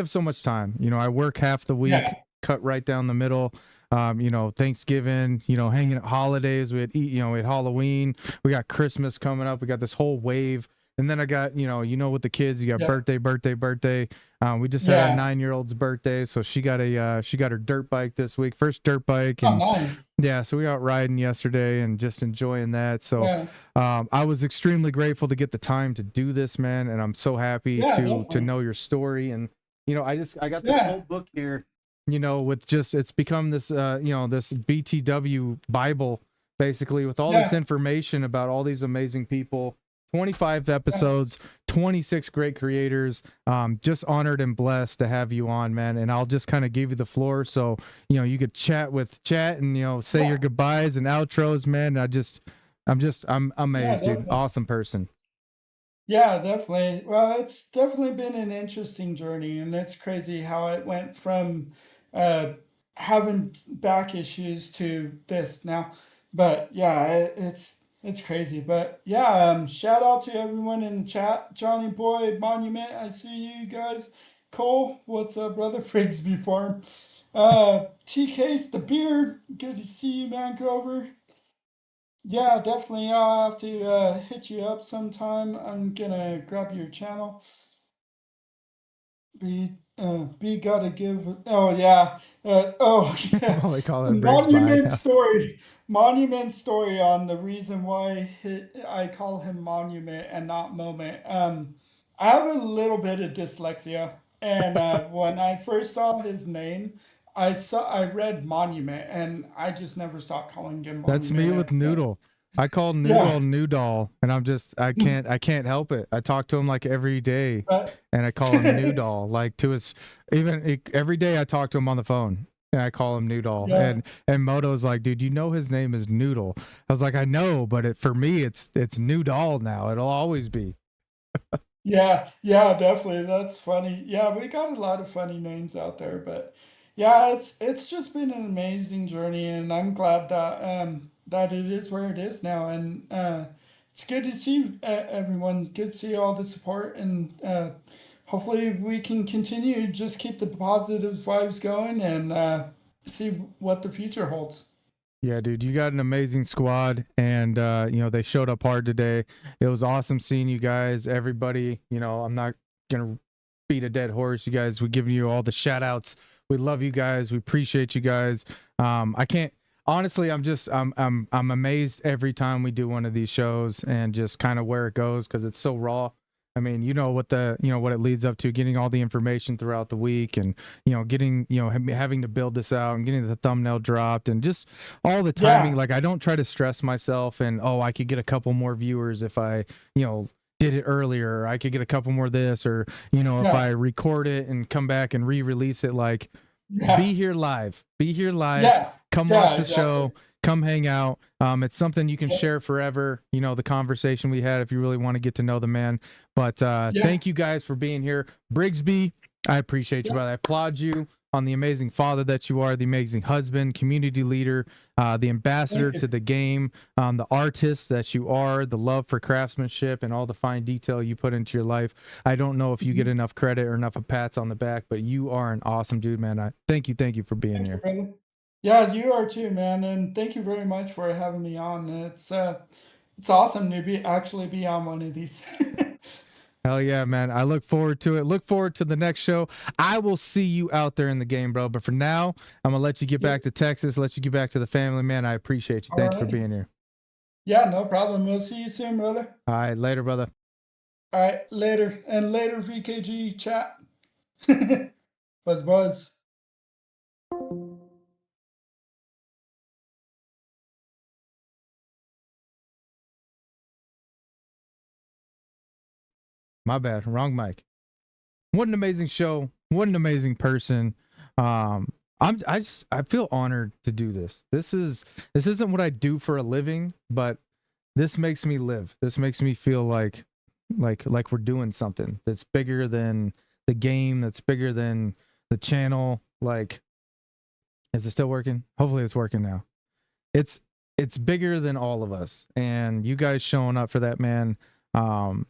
so much time. You know, I work half the week, yeah, cut right down the middle. You know, Thanksgiving, you know, hanging at holidays. We had Halloween. We got Christmas coming up. We got this whole wave. And then I got, with the kids, you got yeah, birthday. We just had our yeah. 9-year-old's birthday, so she got her dirt bike this week, first dirt bike, Oh, and nice. yeah, so we out riding yesterday and just enjoying that. So Yeah, I was extremely grateful to get the time to do this, man, and I'm so happy yeah, to definitely. know your story. And I got this Yeah, whole book here, with just it's become this this BTW Bible basically with all this yeah, information about all these amazing people. 25 yeah, episodes, 26 great creators. Just honored and blessed to have you on, man. And I'll just kind of give you the floor so you could chat and say your yeah, goodbyes and outros, man. I'm yeah, amazed, dude. definitely. Awesome person. Yeah, definitely. Well, it's definitely been an interesting journey, and it's crazy how it went from uh, having back issues to this now. But yeah, it's crazy. But yeah, shout out to everyone in the chat. Johnny Boy, Monument, I see you guys. Cole, what's up, brother? Frigsby Farm. TK's the beard. Good to see you, man, Grover. Yeah, definitely. I'll have to hit you up sometime. I'm gonna grab your channel. B gotta give. Oh yeah. Oh yeah. Well, they call it Brigsbee Monument now. story. Monument story on the reason why I call him Monument and not Moment. I have a little bit of dyslexia, and when I first saw his name, I read Monument, and I just never stopped calling him That's me with Monument. Noodle. I call Yeah. Noodle Noodle, and I can't help it. I talk to him like every day, But and I call him Noodle. Like to his every day I talk to him on the phone. And I call him Noodle, yeah. and Moto's like, dude, his name is Noodle. I was like, I know, but for me, it's Noodle now. It'll always be. Yeah, yeah, definitely. That's funny. Yeah, we got a lot of funny names out there, but yeah, it's just been an amazing journey, and I'm glad that that it is where it is now, and it's good to see everyone. Good to see all the support, and hopefully we can continue just keep the positive vibes going and see what the future holds. Yeah, dude, you got an amazing squad, and they showed up hard today. It was awesome seeing you guys, everybody. I'm not gonna beat a dead horse. You guys, we're giving you all the shout outs. We love you guys. We appreciate you guys. I can't honestly. I'm amazed every time we do one of these shows and just kind of where it goes because it's so raw. I mean, what it leads up to, getting all the information throughout the week, and getting having to build this out and getting the thumbnail dropped, and just all the timing. Yeah, Like I don't try to stress myself, and I could get a couple more viewers if I did it earlier, or I could get a couple more this, or if yeah, I record it and come back and re-release it. Like yeah, be here live, yeah, come watch yeah, the exactly. show, come hang out. It's something you can share forever, the conversation we had, if you really want to get to know the man. But Yeah, thank you guys for being here. Brigsbee, I appreciate you, yeah. brother. I applaud you on the amazing father that you are, the amazing husband, community leader, the ambassador Thank to you. the game, the artist that you are, the love for craftsmanship and all the fine detail you put into your life. I don't know if you get Mhm. enough credit or enough of pats on the back, but you are an awesome dude, man. I thank you for being Thank you, here. brother. Yeah, you are too, man, and thank you very much for having me on. It's awesome to be actually be on one of these. Hell yeah, man. I look forward to it. Look forward to the next show. I will see you out there in the game, bro. But for now, I'm going to let you get Yeah, back to Texas, let you get back to the family, man. I appreciate you. all Thank you for right. being here. Yeah, no problem. We'll see you soon, brother. All right, later, brother. All right, later and later, VKG chat. Buzz buzz. My bad. Wrong mic. What an amazing show. What an amazing person. I feel honored to do this. This isn't what I do for a living, but this makes me live. This makes me feel like we're doing something that's bigger than the game, that's bigger than the channel. Like, is it still working? Hopefully it's working now. It's bigger than all of us, and you guys showing up for that, man. I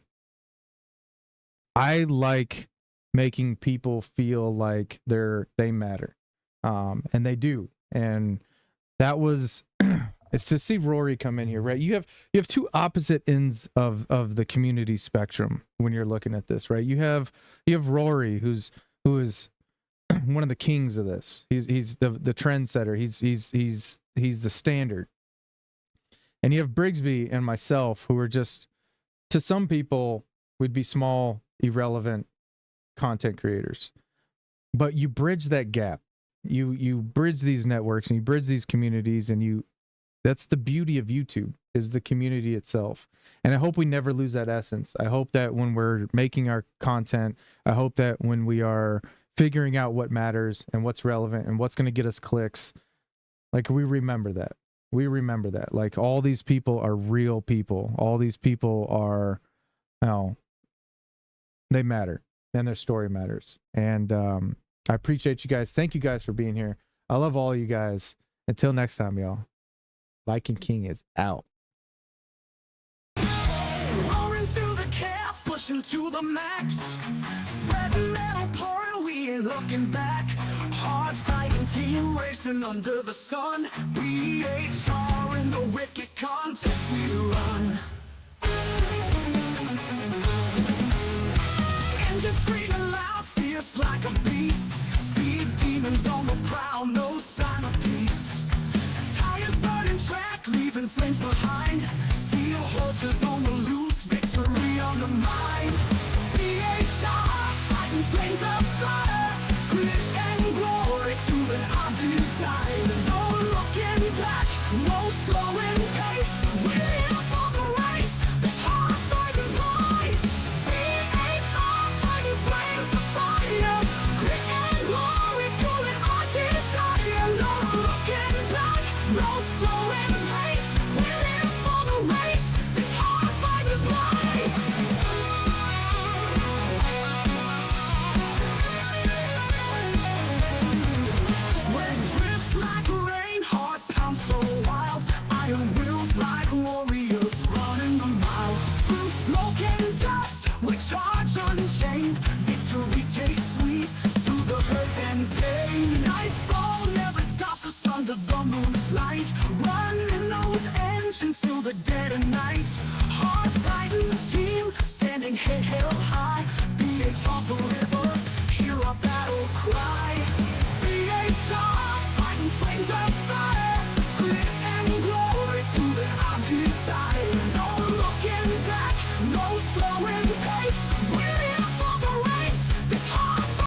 like making people feel like they matter, and they do. And that was it's to see Rory come in here, right? You have two opposite ends of the community spectrum when you're looking at this, right? You have Rory, who is one of the kings of this. He's the trendsetter. He's the standard. And you have Brigsbee and myself, who are just, to some people, we'd be small, irrelevant content creators. But you bridge that gap. You bridge these networks and you bridge these communities, and that's the beauty of YouTube, is the community itself. And I hope we never lose that essence. I hope that when we're making our content, I hope that when we are figuring out what matters and what's relevant and what's going to get us clicks, like, we remember that. We remember that. Like, all these people are real people. All these people are, they matter, and their story matters. And I appreciate you guys. Thank you guys for being here. I love all you guys. Until next time, y'all. Viking King is out. Roaring through the chaos, pushing to the max. Spreading metal pouring, we ain't looking back. Hard fighting team racing under the sun. BHR in the wicked contest we run. Engines screaming loud, fierce like a beast. Speed demons on the prowl, no sign of peace. Tires burning track, leaving flames behind. Steel horses on the loose, victory on the mind. BHR, fighting flames of fire. Grit and glory, fueling our desire. No looking back, no slowing pace. We're here for the race, this hard fighting place. BHR, fighting flames of fire. Grit and glory, fueling our desire. No looking back, no slowing pace. We're here for the race, this hard fighting place. Sweat drips like rain, heart pounds so wild. Iron wheels like warriors running a mile. Through smoke and dust, we charge unchained. Victory tastes sweet through the hurt and pain. Nightfall never stops us under the moon's light. Running those engines till the dead of night. Hard fighting team, standing head held high. BHR forever, hear our battle cry. BHR, fighting flames of fire. Grit and glory, fueling our desire. No looking back, no slowing pace.